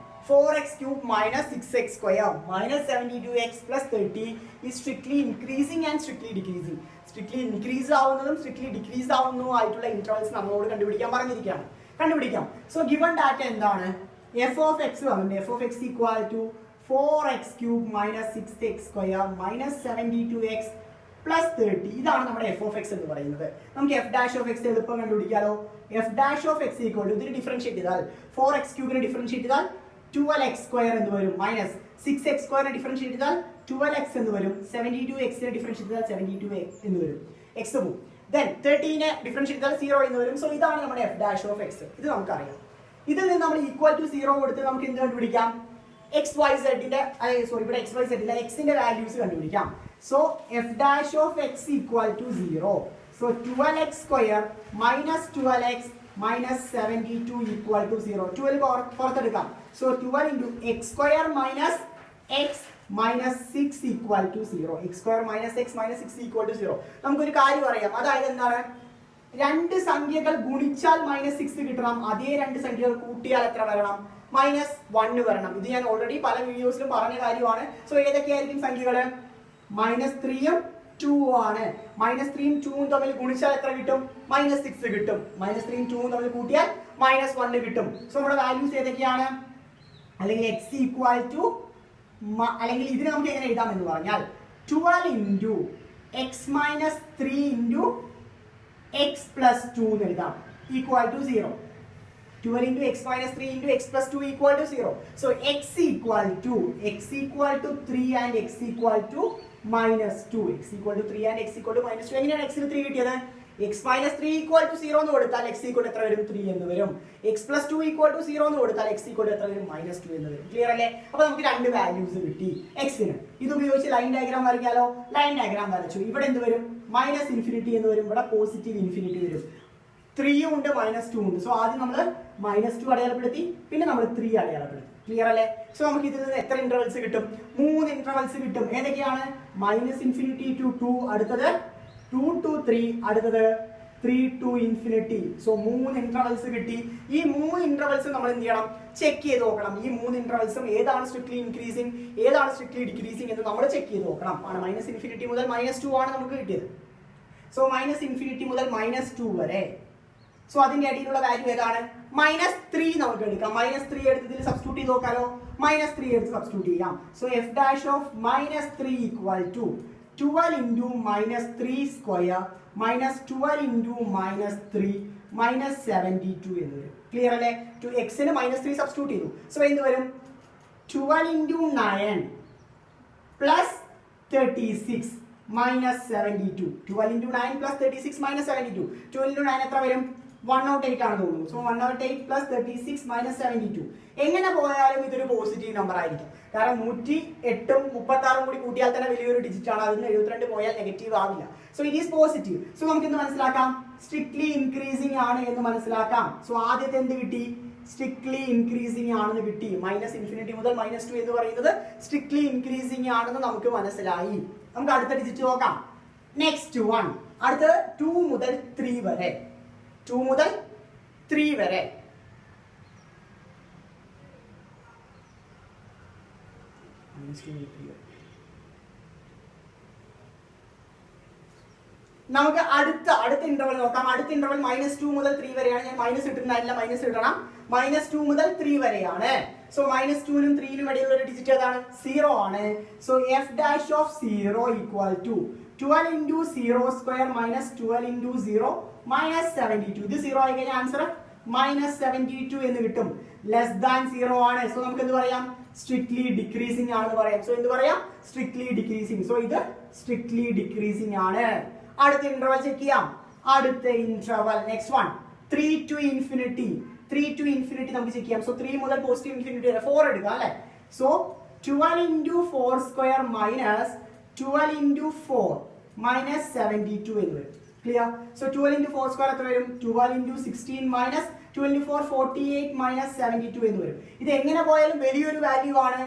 4x³ minus 6x² minus 72x plus 30 is strictly increasing and strictly decreasing. Strictly increase ആവുന്നതും strictly decrease ആവുന്നതും ആയിട്ടുള്ള ഇന്റർവൽസ് നമ്മളോട് കണ്ടുപിടിക്കാൻ പറഞ്ഞിരിക്കുകയാണ്. കണ്ടുപിടിക്കാം. സോ ഗിവൺ ഡാറ്റ എന്താണ്? f of x വന്നിട്ട് f of x equal to 4x³ minus 6x² minus 72x plus 30. ഇതാണ് നമ്മുടെ f of x എന്ന് പറയുന്നത്. നമുക്ക് f dash of x എളുപ്പം കണ്ടുപിടിക്കാലോ. f dash of x equal to ഇതിന് ഡിഫറൻഷിയേറ്റ് ചെയ്താൽ 4x³ നെ ഡിഫറൻഷിയേറ്റ് ചെയ്താൽ 12x² എന്ന് വരും. മൈനസ് 6x² നെ ഡിഫറൻഷിയേറ്റ് ചെയ്താൽ 12x എന്ന് വരും. 72x നെ ഡിഫറൻഷിയേറ്റ് ചെയ്താൽ 72x എന്ന് വരും. x പോകും. ദെൻ 13 നെ ഡിഫറൻഷിയേറ്റ് ചെയ്താൽ 0 എന്ന് വരും. സോ ഇതാണ് നമ്മുടെ f dash of x. ഇത് നമുക്കറിയാം. ഇതിൽ നിന്ന് നമ്മൾ ഈക്വൽ ടു 0 കൊടുത്ത് നമുക്ക് എന്ത് കണ്ടുപിടിക്കാം? XYZ ന്റെ ഇവിടെ XYZ ന്റെ x ന്റെ വാല്യൂസ് കണ്ടുപിടിക്കാം. So f dash of x equal to 0. So 12x² minus 12x minus 72 equal to 0. 12 പുറത്തെടുക്കാം. So 12 into x² minus x minus 6 equal to 0. x² minus x minus 6 equal to 0. നമുക്കൊരു കാര്യം അറിയാം. അതായത് എന്താണ്? രണ്ട് സംഖ്യകൾ ഗുണിച്ചാൽ -6 കിട്ടണം. അതേ രണ്ട് സംഖ്യകൾ കൂട്ടിയാൽ എത്ര വരണം? -1 വരണം. ഇത് ഞാൻ ഓൾറെഡി പല വീഡിയോസിലും പറഞ്ഞ കാര്യമാണ്. സോ ഏതൊക്കെയായിരിക്കും സംഖ്യകൾ? -3 ഉം 2 ആണ്. -3 ഉം 2 ഉം തമ്മിൽ ഗുണിച്ചാൽ എത്ര കിട്ടും? -6 കിട്ടും. -3 ഉം 2 ഉം തമ്മിൽ കൂട്ടിയാൽ -1 കിട്ടും. സോ നമ്മുടെ വാല്യൂസ് ഏതൊക്കെയാണ്? അല്ലെങ്കിൽ x ഈക്വൽ ടു അല്ലെങ്കിൽ ഇതിനെ നമുക്ക് എങ്ങനെ എഴുതാം എന്ന് പറഞ്ഞാൽ 12 into x minus 3 into x plus 2 എന്ന് എഴുതാം. Equal to 0. 12 into x minus 3 into x plus 2 equal to 0. So x equal to 3 and x equal to -2. x equal to 3 and x equal to -2. എങ്ങനെയാണ് x ന് 3 കിട്ടിയത്? x minus 3 equal to 0 എന്ന് കൊടുത്താൽ x equal to എത്ര വരും? 3 എന്ന് വരും. x plus 2 equal to 0 എന്ന് കൊടുത്താൽ x equal to എത്ര വരും? -2 എന്ന് വരും. ക്ലിയർ അല്ലേ? അപ്പോൾ നമുക്ക് രണ്ട് വാല്യൂസ് കിട്ടി x ന്. ഇത് ഉപയോഗിച്ച് ലൈൻ ഡയഗ്രാം വരയ്ക്കാലോ. ലൈൻ ഡയഗ്രാം വരച്ചു. ഇവിടെ എന്ത് വരും? -∞ എന്ന് വരും. ഇവിടെ പോസിറ്റീവ് ഇൻഫിനിറ്റി വരും. 3 ഉണ്ട് -2 ഉണ്ട്. സോ ആദ്യം നമ്മൾ -2 അടയാളപ്പെടുത്തി, പിന്നെ നമ്മൾ 3 അടയാളപ്പെടുത്തി. ക്ലിയർ അല്ലേ? സോ നമുക്ക് ഇതിൽ നിന്ന് എത്ര ഇന്റർവൽസ് കിട്ടും? 3 ഇന്റർവൽസ് കിട്ടും. ഏതൊക്കെയാണ്? -∞ to 2, അടുത്തത് 2 to 3, അടുത്തത് 3 to infinity. സോ 3 ഇന്റർവൽസ് കിട്ടി. ഈ 3 ഇന്റർവൽസ് നമ്മൾ എന്ത് ചെയ്യണം? ചെക്ക് ചെയ്ത് നോക്കണം. ഈ 3 ഇന്റർവൽസും ഏതാണ് സ്ട്രിക്ട്ലി ഇൻക്രീസിംഗ് ഏതാണ് സ്ട്രിക്ട്ലി ഡിക്രീസിംഗ് എന്ന് നമ്മൾ ചെക്ക് ചെയ്ത് നോക്കണം. ആണ് -∞ മുതൽ -2 ആണ് നമുക്ക് കിട്ടിയത്. സോ -∞ മുതൽ -2 വരെ. സോ അതിന്റെ ഇടയിലുള്ള വാല്യൂ ഏതാണ്? -3 നമുക്ക് എടുക്കാം. -3 എടുത്ത് ഇതിൽ സബ്സ്റ്റിറ്റ്യൂട്ട് ചെയ്ത് നോക്കാലോ. -3 എടുത്ത് സബ്സ്റ്റിറ്റ്യൂട്ട് ചെയ്യാം. So f dash of -3 equal to 12 into -3 square minus 12 into -3 minus 72 എന്ന് വരും. ക്ലിയർ അല്ലേ? x ന് -3 സബ്സ്റ്റിറ്റ്യൂട്ട് ചെയ്തു. സോ എന്ത് വരും? 12 into 9 plus 36 minus 72. 12 into 9 plus 36 minus 72. 12 into 9 എത്ര വരും? 108 ആണ് തോന്നുന്നു. So 108 plus 36 minus 72. എങ്ങനെ പോയാലും ഇതൊരു പോസിറ്റീവ് നമ്പർ ആയിരിക്കും. കാരണം 108ഉം 36ഉം കൂടി കൂട്ടിയാൽ തന്നെ വലിയൊരു ഡിജിറ്റ് ആണ്. അതിന് 72 പോയാൽ നെഗറ്റീവ് ആവില്ല. So it is positive. So നമുക്ക് എന്ത് മനസ്സിലാക്കാം? സ്ട്രിക്ട്ലി ഇൻക്രീസിംഗ് ആണ് എന്ന് മനസ്സിലാക്കാം. സോ ആദ്യത്തെ എന്ത് കിട്ടി? സ്ട്രിക്ട്ലി ഇൻക്രീസിംഗ് ആണെന്ന് കിട്ടി. -∞ മുതൽ -2 എന്ന് പറയുന്നത് സ്ട്രിക്ട്ലി ഇൻക്രീസിംഗ് ആണെന്ന് നമുക്ക് മനസ്സിലായി. നമുക്ക് അടുത്ത ഡിജിറ്റ് നോക്കാം. Next one. അടുത്ത 2 മുതൽ 3 വരെ. 2 മുതൽ 3 വരെ. നമുക്ക് അടുത്ത ഇന്റർവൽ നോക്കാം. അടുത്ത ഇന്റർവൽ -2 മുതൽ 3 വരെയാണ്. ഞാൻ മൈനസ് ഇട്ടിട്ടുണ്ടായില്ല, മൈനസ് ഇടണം. -2 മുതൽ 3 വരെയാണ്. സോ -2നും 3നും ഇടയിലുള്ള ഒരു ഡിജിറ്റ് ഏതാണ്? 0 ആണ്. So f dash of 0 equal to 12 into 0 square minus 12 into 0 minus 72. ഇത് 0 ആയി കഴിഞ്ഞാൽ ആൻസർ -72 എന്ന് കിട്ടും. ലെസ് ദാൻ 0 ആണ്. സോ നമുക്ക് എന്ത് പറയാം? സ്ട്രിക്ട്ലി ഡിക്രീസിംഗ് ആണെന്ന് പറയാം. സോ എന്ത് പറയാം? Strictly decreasing. സോ ഇത് സ്ട്രിക്ട്ലി ഡിക്രീസിംഗ് ആണ്. അടുത്ത ഇന്റർവൽ ചെക്ക് ചെയ്യാം. അടുത്ത interval next one 3 to infinity. 3 to infinity നമുക്ക് ചെക്ക് ചെയ്യാം. സോ 3 മുതൽ പോസിറ്റീവ് ഇൻഫിനിറ്റി വരെ 4 എടുക്കാം അല്ലേ? So 12 into 4 square minus 12 into 4 minus 72 എന്ന് വരും. ക്ലിയർ? സോ 12 into 4 square എത്ര വരും? 12 into 16 minus 12 into 4 48 minus 72 എന്ന് വരും. ഇത് എങ്ങനെ പോയാലും വലിയൊരു വാല്യൂ ആണ്.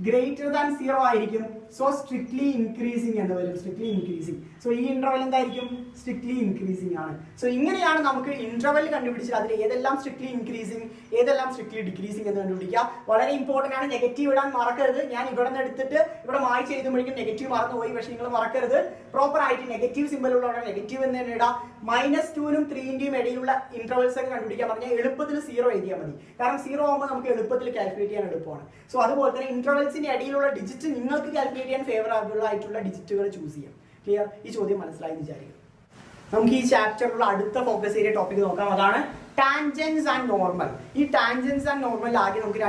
ഗ്രേറ്റർ ദാൻ 0 ആയിരിക്കും. സോ സ്ട്രിക്ട്ലി ഇൻക്രീസിംഗ് എന്ന് വരും. Strictly increasing. സോ ഈ ഇന്റർവൽ എന്തായിരിക്കും? സ്ട്രിക്ട്ലി ഇൻക്രീസിംഗ് ആണ്. സോ ഇങ്ങനെയാണ് നമുക്ക് ഇന്റർവൽ കണ്ടുപിടിച്ചത്. അതിൽ ഏതെല്ലാം സ്ട്രിക്ട്ലി ഇൻക്രീസിംഗ്, ഏതെല്ലാം സ്ട്രിക്ട്ലി ഡിക്രീസിംഗ് എന്ന് കണ്ടുപിടിക്കുക. വളരെ ഇമ്പോർട്ടന്റ് ആണ്. നെഗറ്റീവ് ഇടാൻ മറക്കരുത്. ഞാൻ ഇവിടെ നിന്ന് എടുത്തിട്ട് ഇവിടെ മായ്ച്ച് എഴുതുമ്പോഴേക്കും നെഗറ്റീവ് മറന്നുപോയി. പക്ഷേ നിങ്ങൾ മറക്കരുത്, പ്രോപ്പർ ആയിട്ട് നെഗറ്റീവ് സിമ്പിൾ ഉള്ളവിടെ നെഗറ്റീവ് എന്ന് തന്നെ ഇടാം. -2നും 3ന്റെയും ഇടയിലുള്ള ഇന്റർവൽസ് ഒക്കെ കണ്ടുപിടിക്കാൻ പറഞ്ഞാൽ എളുപ്പത്തിൽ 0 എഴുതിയാൽ മതി. കാരണം 0 ആകുമ്പോൾ നമുക്ക് എളുപ്പത്തിൽ കാൽക്കുലേറ്റ് ചെയ്യാൻ എളുപ്പമാണ്. സോ അതുപോലെ തന്നെ ഇന്റർവൽസിന്റെ ഇടയിലുള്ള ഡിജിറ്റ് നിങ്ങൾക്ക് കാൽക്കുലേറ്റ് ചെയ്യാൻ ഫേവറബിൾ ആയിട്ടുള്ള ഡിജിറ്റുകൾ ചൂസ് ചെയ്യാം. ക്ലിയർ? ഈ ചോദ്യം മനസ്സിലായി വിചാരിക്കും. നമുക്ക് ഈ ചാപ്റ്ററിലുള്ള അടുത്ത ഫോക്കസ് ഏരിയ ടോപ്പിക് നോക്കാം. അതാണ് ടാൻജൻസ് ആൻഡ് നോർമൽ. ഈ ടാൻജൻസ് ആൻഡ് നോർമൽ ആകെ നമുക്ക്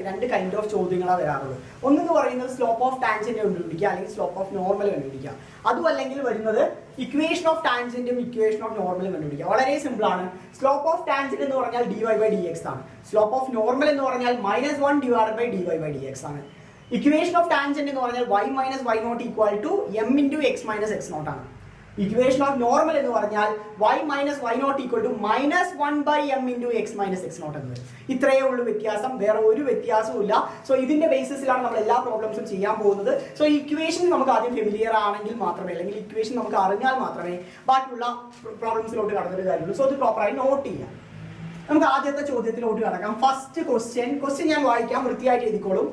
രണ്ട് കൈൻഡ് ഓഫ് ചോദ്യങ്ങളാണ് വരാറുള്ളത്. ഒന്നെന്ന് പറയുന്നത് സ്ലോപ്പ് ഓഫ് ടാൻജന്റ് കണ്ടുപിടിക്കുക, അല്ലെങ്കിൽ സ്ലോപ്പ് ഓഫ് നോർമൽ കണ്ടുപിടിക്കുക. അതും അല്ലെങ്കിൽ വരുന്നത് ഇക്വേഷൻ ഓഫ് ടാൻജന്റും ഇക്വേഷൻ ഓഫ് നോർമലും കണ്ടുപിടിക്കുക. വളരെ സിമ്പിൾ ആണ്. സ്ലോപ്പ് ഓഫ് ടാൻജന്റ് എന്ന് പറഞ്ഞാൽ dy/dx ആണ്. സ്ലോപ്പ് ഓഫ് നോർമൽ എന്ന് പറഞ്ഞാൽ -1 / dy/dx ആണ്. ഇക്വേഷൻ ഓഫ് ടാൻജന്റ് എന്ന് പറഞ്ഞാൽ y - y0 equal to m into x - x0 ആണ്. ഇക്വേഷൻ ഓഫ് നോർമൽ എന്ന് പറഞ്ഞാൽ y - y0 equal to -1/m into x - x0 എന്ന് വരും. ഇത്രയേ ഉള്ളൂ വ്യത്യാസം, വേറെ ഒരു വ്യത്യാസവും ഇല്ല. സോ ഇതിന്റെ ബേസിസിലാണ് നമ്മൾ എല്ലാ പ്രോബ്ലംസും ചെയ്യാൻ പോകുന്നത്. സോ ഇക്വേഷൻ നമുക്ക് ആദ്യം ഫെമിലിയർ ആണെങ്കിൽ മാത്രമേ, അല്ലെങ്കിൽ ഇക്വേഷൻ നമുക്ക് അറിഞ്ഞാൽ മാത്രമേ ബാക്കിയുള്ള പ്രോബ്ലംസിലോട്ട് കടന്നിട്ട് കാര്യമുള്ളൂ. സോ ഇത് പ്രോപ്പറായി നോട്ട് ചെയ്യാം. നമുക്ക് ആദ്യത്തെ ചോദ്യത്തിലോട്ട് കടക്കാം. ഫസ്റ്റ് ക്വസ്റ്റ്യൻ ഞാൻ വായിക്കാം, വൃത്തിയായിട്ട് എഴുതിക്കോളും.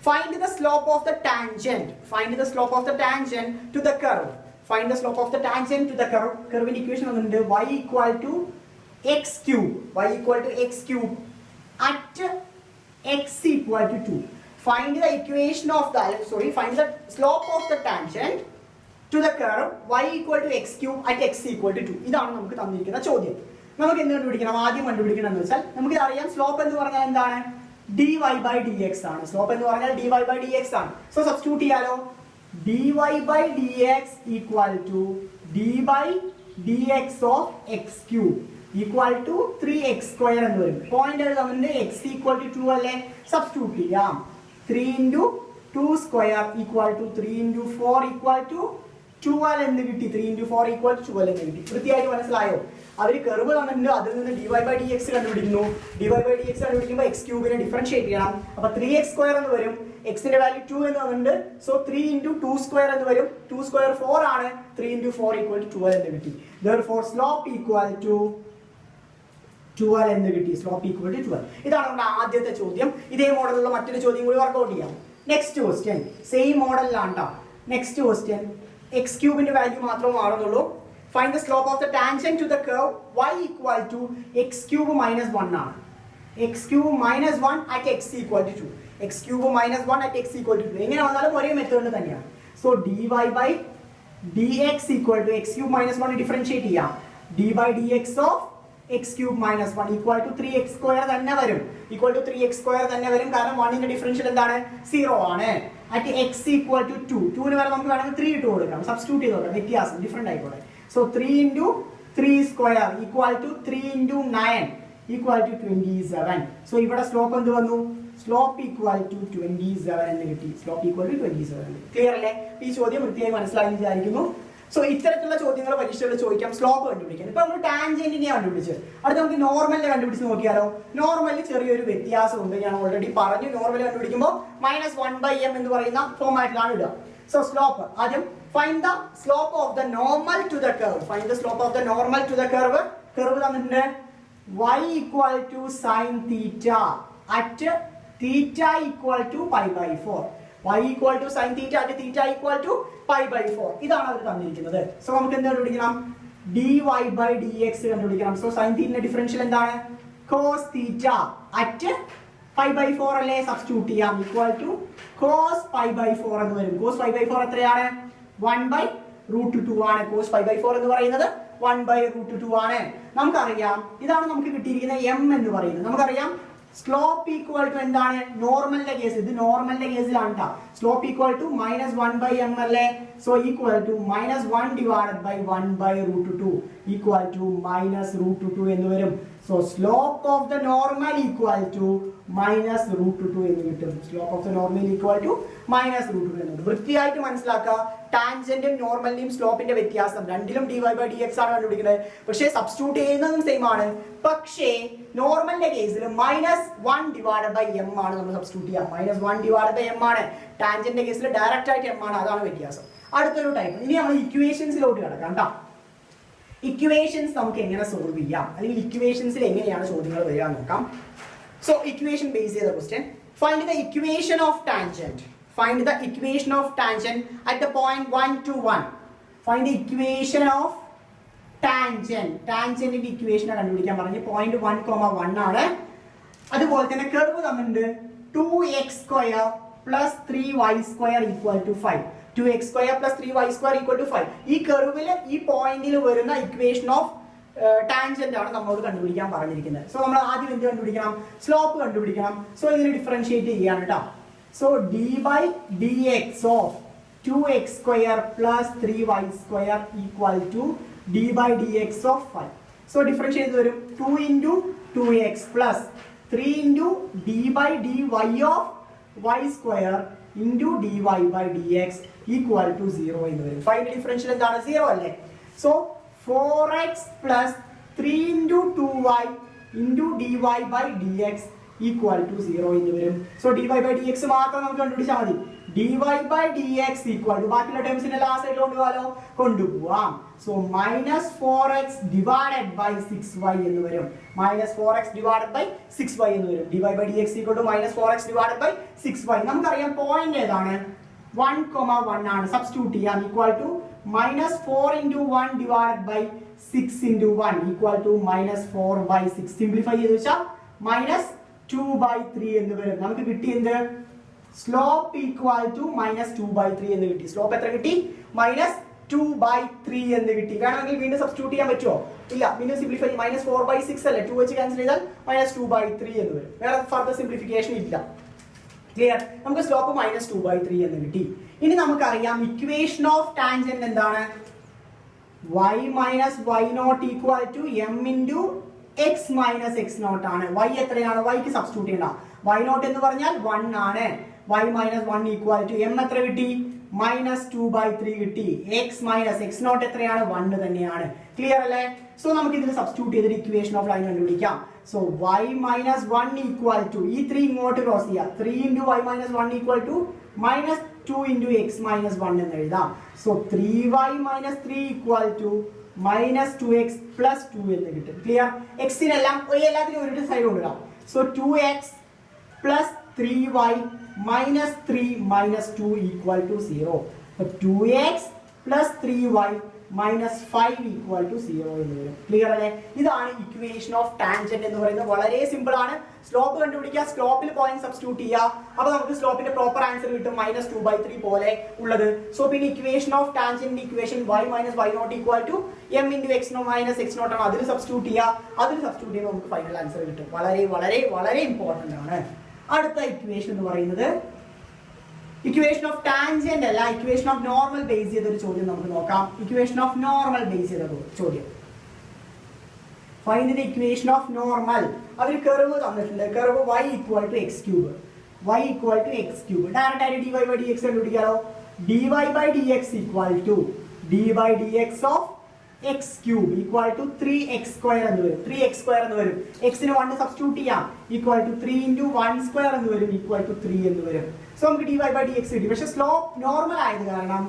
Find the slope of the tangent. Find the slope of the tangent to the curve. Find the slope of the tangent to the curve. Curve equation വന്നിട്ടുണ്ട് y equal to x cube. Y equal to x cube at x equal to 2. Find the equation of the find the slope of the tangent to the curve y equal to x cube at x equal to 2. ഇതാണ് നമുക്ക് തന്നിരിക്കുന്ന ചോദ്യം. നമുക്ക് എന്ത് കണ്ടുപിടിക്കണം? ആദ്യം കണ്ടുപിടിക്കണം എന്ന് വെച്ചാൽ നമുക്ക് അറിയാം സ്ലോപ്പ് എന്ന് പറഞ്ഞാൽ എന്താണ്? dy/dx ആണ്. സ്ലോപ്പ് എന്ന് പറഞ്ഞാൽ dy/dx ആണ്. സോ സബ്സ്റ്റിറ്റ്യൂട്ട് ചെയ്യാലോ. dy/dx equal to d/dx of x cube equal to 3x² എന്ന് വരും. പോയിന്റ് എഴുതുന്നുണ്ട് x equal to 2 അല്ലേ? സബ്സ്റ്റിറ്റ്യൂട്ട് ചെയ്യാം. 3 into 2 square equal to 3 into 4 equal to 12 എന്ന് കിട്ടി. 3 into 4 equal to 12 എന്ന് കിട്ടി. വൃത്തിയായിട്ട് മനസ്സിലായോ? അവർ കർവ് തന്നിട്ടുണ്ട്, അതിൽ നിന്ന് dy/dx കണ്ടുപിടിക്കുന്നു. dy/dx കണ്ടുപിടിക്കുമ്പോൾ x ക്യൂബിനെ ഡിഫറൻഷിയേറ്റ് ചെയ്യണം. അപ്പോൾ 3x² എന്ന് വരും. എക്സിന്റെ വാല്യൂ 2 എന്ന് വന്നിട്ടുണ്ട്. സോ 3 into 2² എന്ന് വരും. 2² 4 ആണ്. 3 into 4 equal to 12 എന്ന് കിട്ടി. Therefore slope equal to 12 എന്ന് കിട്ടി. Slope equal to 12. ഇതാണ് നമ്മുടെ ആദ്യത്തെ ചോദ്യം. ഇതേ മോഡലുള്ള മറ്റൊരു ചോദ്യം കൂടി വർക്ക്ഔട്ട് ചെയ്യാം. നെക്സ്റ്റ് ക്വസ്റ്റ്യൻ സെയിം മോഡലിലാണ് കേട്ടോ. നെക്സ്റ്റ് ക്വസ്റ്റ്യൻ x ക്യൂബിന്റെ വാല്യൂ മാത്രമേ മാറുന്നുള്ളൂ. Find the slope of the tangent to the curve y equal to x cube minus 1 ആണ്. x cube minus 1 at x equal to 2. x cube minus 1 at x equal to 2. എങ്ങനെ വന്നാലും ഒരേ method തന്നെയാണ്. So dy/dx equal to x cube minus 1 differentiate ചെയ്യാം. d/dx of x cube minus 1 equal to 3x² തന്നെ വരും. equal to 3x² തന്നെ വരും. കാരണം 1ന്റെ ഡിഫറൻഷ്യൽ എന്താണ്? 0 ആണ്. at x equal to 2. 2 ന് വരെ നമുക്ക് വേണമെങ്കിൽ 3 ഇട്ട് കൊടുക്കാം. സബ്സ്റ്റിറ്റ്യൂട്ട് ചെയ്ത് കൊടുക്കാം. വ്യത്യാസം ഡിഫറെന്റ് ആയിക്കോട്ടെ. So 3 into 3 square equal to 3 into 9 equal to 27. So ഇവിടെ സ്ലോപ്പ് എന്ത് വന്നു? സ്ലോപ്പ് ഈക്വൽ ടു 27 എന്ന് കിട്ടി. Slope equal to 27. ക്ലിയർ അല്ലേ? ഈ ചോദ്യം വൃത്തിയായി മനസ്സിലായി വിചാരിക്കുന്നു. സോ ഇത്തരത്തിലുള്ള ചോദ്യങ്ങൾ പരീക്ഷകൾ ചോദിക്കാം. സ്ലോപ്പ് കണ്ടുപിടിക്കാൻ ഇപ്പൊ നമ്മൾ ടാൻജന്റിനെ കണ്ടുപിടിച്ച് അടുത്ത് നമുക്ക് നോർമലിനെ കണ്ടുപിടിച്ച് നോക്കിയാലോ. നോർമലിൽ ചെറിയൊരു വ്യത്യാസമുണ്ട്. ഞാൻ ഓൾറെഡി പറഞ്ഞു. നോർമൽ കണ്ടുപിടിക്കുമ്പോൾ -1/m എന്ന് പറയുന്ന ഫോമാറ്റിലാണ് ഇടുക. സോ സ്ലോപ്പ് ആദ്യം find the slope of the normal to the curve. Find the slope of the normal to the curve. Curve തന്നിട്ടുണ്ട് y equal to sin theta at theta equal to pi/4. y equal to sin theta at theta equal to pi/4. ഇതാണ് അവർ തന്നിരിക്കുന്നത്. So നമുക്ക് എന്ത് കണ്ടുപിടിക്കണം? dy/dx കണ്ടുപിടിക്കണം. So sin theta differential എന്താണ്? cos theta at pi/4 അല്ലേ? Substitute ചെയ്യാം. Equal to cos pi/4 എന്ന് വരും. cos pi/4 എത്രയാണ്? 1/√2 ആണ്. cos pi/4 എന്ന് പറയുന്നത് 1/√2 ആണ്. നമുക്കറിയാം ഇതാണ് നമുക്ക് കിട്ടിയിരിക്കുന്ന m എന്ന് പറയുന്നത്. നമുക്കറിയാം സ്ലോപ്പ് ഈക്വൽ ടു എന്താണ്? നോർമലിന്റെ കേസ്. ഇത് നോർമലിന്റെ കേസിലാണ് ട്ടോ. സ്ലോപ്പ് ഈക്വൽ ടു -1/m അല്ലേ? So equal to -1 divided by 1/√2 equal to -√2 എന്ന് വരും. So slope of the normal equal to -√2 എന്ന് കിട്ടും. Slope of the normal equal to -√2 എന്ന്. വൃത്തിയായിട്ട് മനസ്സിലാക്കുക. ടാൻജന്റും നോർമലിന്റെയും സ്ലോപ്പിന്റെ വ്യത്യാസം രണ്ടിലും dy/dx ആണ് കണ്ടുപിടിക്കുന്നത്. പക്ഷേ സബ്സ്റ്റിറ്റ്യൂട്ട് ചെയ്യുന്നതും സെയിം ആണ്. പക്ഷേ നോർമലിന്റെ കേസിൽ -1 ഡിവൈഡഡ് ബൈ m ആണ് നമ്മൾ സബ്സ്റ്റിറ്റ്യൂട്ട് ചെയ്യുക. -1 ഡിവൈഡഡ് ബൈ m ആണ്. ടാൻജന്റിന്റെ കേസിൽ ഡയറക്റ്റ് ആയിട്ട് m ആണ്. അതാണ് വ്യത്യാസം. അടുത്തൊരു ടൈപ്പ്. ഇനി നമ്മൾ ഇക്വേഷൻസിലോട്ട് കിടക്കാം കേട്ടോ. ഇക്വേഷൻസ് നമുക്ക് എങ്ങനെ സോൾവ് ചെയ്യാം, അല്ലെങ്കിൽ ഇക്വേഷൻസിൽ എങ്ങനെയാണ് ചോദ്യങ്ങൾ വരിക നോക്കാം. സോ ഇക്വേഷൻ ബേസ് ചെയ്ത question. Find the equation of tangent. Find the equation of tangent at the point 1 to 1. Find the equation of tangent. Tangent ന്റെ ഇക്വേഷൻ കണ്ടുപിടിക്കാൻ പറഞ്ഞു. point 1,1 ആണ്. അതുപോലെ തന്നെ കർവ് തന്നിട്ടുണ്ട് 2x² plus 3y² equal to 5. 2x² plus 3y² equal to 5. ഈ കർവിൽ ഈ പോയിന്റിൽ വരുന്ന ഇക്വേഷൻ ഓഫ് ടാൻജന്റ് ആണ് നമ്മളോട് കണ്ടുപിടിക്കാൻ പറഞ്ഞിരിക്കുന്നത്. സോ നമ്മൾ ആദ്യം എന്ത് കണ്ടുപിടിക്കണം? സ്ലോപ്പ് കണ്ടുപിടിക്കണം. സോ ഇതിനെ ഡിഫറൻഷിയേറ്റ് ചെയ്യാണ് കേട്ടോ. So d/dx of 2x² plus 3y² equal to d/dx of 5. So differentiate ചെയ്ത് വരും 2 into 2x plus 3 into d/dy of y² into dy/dx equal to 0 എന്ന് വരും. Find differential എന്താണ്? 0 അല്ലേ? So 4x plus 3 into 2y into dy/dx equal to 0 എന്ന് വരും. So dy/dx മാത്രം നമുക്ക് കണ്ടുപിടിച്ചാൽ മതി. dy/dx equal to ബാക്കിയുള്ള ടേംസിനെ ലാസ്റ്റ് സൈഡിൽ കൊണ്ടുപോവാം. So -4x divided by 6y എന്ന് വരും. -4x divided by 6y എന്ന് വരും. dy/dx equal to -4x divided by 6y. നമുക്കറിയാം പോയിന്റ് ഏതാണ്? 1,1 ആണ്. സബ്സ്റ്റിറ്റ്യൂട്ട് ചെയ്യാം. Equal to -4 into 1 divided by 6 into 1 equal to -4/6. Simplify ചെയ്ത് വെച്ചാൽ -2/3 എന്ന് വരും. നമുക്ക് കിട്ടി എന്ത്? സ്ലോപ്പ് ഈക്വൽ ടു -2/3 എന്ന് കിട്ടി. സ്ലോപ്പ് എത്ര കിട്ടി? -2/3 എന്ന് കിട്ടി. വേണമെങ്കിൽ വീണ്ടും സബ്സ്റ്റിറ്റ്യൂട്ട് ചെയ്യാൻ പറ്റുമോ? ഇല്ല. വീണ്ടും സിംപ്ലിഫൈ. -4/6 അല്ലേ? 2 വെച്ച് ക്യാൻസൽ ചെയ്താൽ -2/3 എന്ന് വരും. വേറെ ഫർദർ സിംപ്ലിഫിക്കേഷൻ ഇല്ല. ക്ലിയർ? നമുക്ക് സ്ലോപ്പ് -2/3 എന്ന് കിട്ടി. ഇനി നമുക്കറിയാം ഇക്വേഷൻ ഓഫ് ടാൻജന്റ് എന്താണ്? y minus y naught equal to m into x minus x naught ആണ്. y എത്രയാണ്? y ക്ക് സബ്സ്റ്റിറ്റ്യൂട്ട് ചെയ്യണ്ട. y naught എന്ന് പറഞ്ഞാൽ 1 ആണ്. y minus 1 equal to m എത്ര കിട്ടി? -2/3 കിട്ടി. x minus x naught എത്രയാണ്? 1 തന്നെയാണ്. ക്ലിയർ അല്ലേ? സോ നമുക്ക് ഇതിൽ സബ്സ്റ്റിറ്റ്യൂട്ട് ചെയ്തിട്ട് ഇക്വേഷൻ ഓഫ് ലൈൻ കണ്ടുപിടിക്കാം. So y minus 1 equal to ഈ 3 ഇങ്ങോട്ട് ക്രോസ് ചെയ്യാം. 3 into y minus 1 equal to -2 into x minus 1 എന്ന് എഴുതാം. So 3y minus 3 equal to -2x plus 2 എന്ന് കിട്ടും. ക്ലിയർ? എക്സിനെല്ലാം എല്ലാത്തിനും ഒരു സൈഡ് കൊണ്ടുവരാം. So 2x plus 3y minus 3 minus 2 equal to 0. So 2x plus 3y minus 5 equal to 0 എന്ന് വരും. Clear അല്ലേ? ഇതാണ് ഇക്വേഷൻ ഓഫ് ടാൻജന്റ് എന്ന് പറയുന്നത്. വളരെ സിമ്പിൾ ആണ്. സ്ലോപ്പ് കണ്ടുപിടിക്കുക. സ്ലോപ്പിൽ പോയിന്റ് സബ്സ്റ്റിറ്റ്യൂട്ട് ചെയ്യുക. അപ്പോൾ നമുക്ക് സ്ലോപ്പിന്റെ പ്രോപ്പർ ആൻസർ കിട്ടും. -2/3 പോലെ ഉള്ളത്. സോ പിന്നെ equation of tangent equation y minus y naught equal to m into x naught minus x naught ആണ്. അതിൽ സബ്സ്റ്റിറ്റ്യൂട്ട് ചെയ്യുക. അതിൽ സബ്സ്റ്റിറ്റ്യൂട്ട് ചെയ്യുമ്പോൾ നമുക്ക് ഫൈനൽ ആൻസർ കിട്ടും. വളരെ വളരെ വളരെ ഇമ്പോർട്ടന്റ് ആണ്. അടുത്ത ഇക്വേഷൻ എന്ന് പറയുന്നത് ഇക്വേഷൻ ഓഫ് ടാൻജന്റ് അല്ല, ഇക്വേഷൻ ഓഫ് നോർമൽ ബേസ് ചെയ്ത ഒരു ചോദ്യം നമുക്ക് നോക്കാം. ഇക്വേഷൻ ഓഫ് നോർമൽ ബേസ് ചെയ്ത ചോദ്യം. Find the equation of normal. അവർ കർവ് തന്നിട്ടുണ്ട്, curve y equal to x cube, y equal to x cube. Direct ആയിട്ട് dy ബൈ dx കണ്ടുപിടിക്കാലോ. dy by dx equal to d by dx of x cube equal to 3x square എന്ന് വരും. 3x square എന്ന് വരും. എക്സിന് 1 substitute ചെയ്യാം, equal to 3 into 1 square എന്ന് വരും, ഈക്വൽ ടു 3 എന്ന് വരും. സോ നമുക്ക് dy ബൈ dx കിട്ടി. പക്ഷെ സ്ലോപ്പ് നോർമൽ ആയത് കാരണം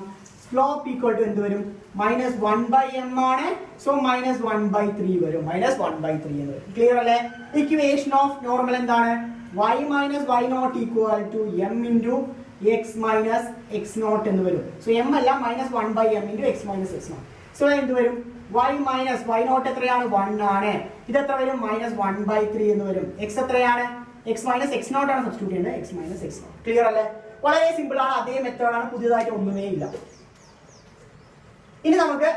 സ്ലോപ്പ് ഈക്വൽ ടു എന്ത് വരും? -1/m ആണ്. സോ -1/3 വരും, -1/3 എന്ന് വരും. ക്ലിയർ അല്ലേ? ഇക്വേഷൻ ഓഫ് നോർമൽ എന്താണ്? y minus y nought equal to m into x minus x nought എന്ന് വരും. സോ m അല്ല, -1/m into x minus x nought. So എന്ത് വരും? y മൈനസ് y നോട്ട് എത്രയാണ്? 1 ആണ്. ഇത് എത്ര വരും? -1/3 എന്ന് വരും. x എത്രയാണ്? x മൈനസ് x നോട്ട് ആണ് സബ്സ്റ്റിറ്റ്യൂട്ട് ചെയ്യേണ്ടത്, x minus x nought. Clear അല്ലേ? വളരെ സിമ്പിൾ ആണ്, അതേ മെത്തേഡാണ്, പുതിയതായിട്ട് ഒന്നുമേ ഇല്ല. ഇനി നമുക്ക്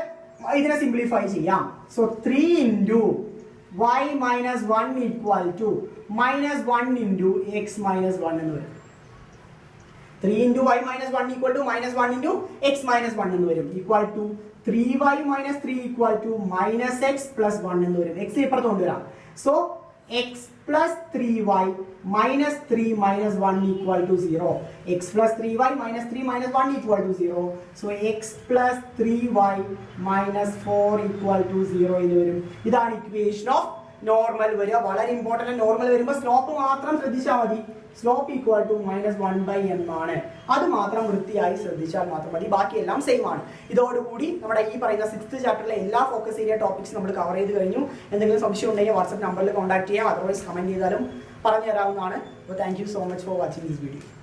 ഇതിനെ സിംപ്ലിഫൈ ചെയ്യാം. So 3 into y minus 1 equal to -1 into x minus 1 എന്ന് വരും. 3 into y minus 1 equal to -1 into x minus 1 എന്ന് വരും, equal to 3y minus 3 equal to -x plus 1 എന്ന് വരും. x ഇപ്പുറത്ത് കൊണ്ടുവരാം. So x plus 3y minus 3 minus 1 equal to 0. x plus 3y minus 3 minus 1 equal to 0. So x plus 3y minus 4 equal to 0 എന്ന് വരും. ഇതാണ് equation of normal വരിക. വളരെ important. Normal വരുമ്പോൾ സ്ലോപ്പ് മാത്രം ശ്രദ്ധിച്ചാൽ മതി. സ്ലോപ്പ് ഈക്വൽ ടു -1/m ആണ്. അത് മാത്രം വൃത്തിയായി ശ്രദ്ധിച്ചാൽ മാത്രം മതി, ബാക്കിയെല്ലാം സെയിം ആണ്. ഇതോടുകൂടി നമ്മുടെ ഈ പറയുന്ന 6th ചാപ്റ്ററിലെ എല്ലാ ഫോക്കസ് ഏരിയ ടോപ്പിക്സ് നമ്മൾ കവർ ചെയ്ത് കഴിഞ്ഞു. എന്തെങ്കിലും സംശയം ഉണ്ടെങ്കിൽ വാട്സ്ആപ്പ് നമ്പറിൽ കോൺടാക്ട് ചെയ്യാം, അതർവൈസ് കമൻറ്റ് ചെയ്താലും പറഞ്ഞു തരാവുന്നതാണ്. അപ്പോൾ thank you so much for watching this video.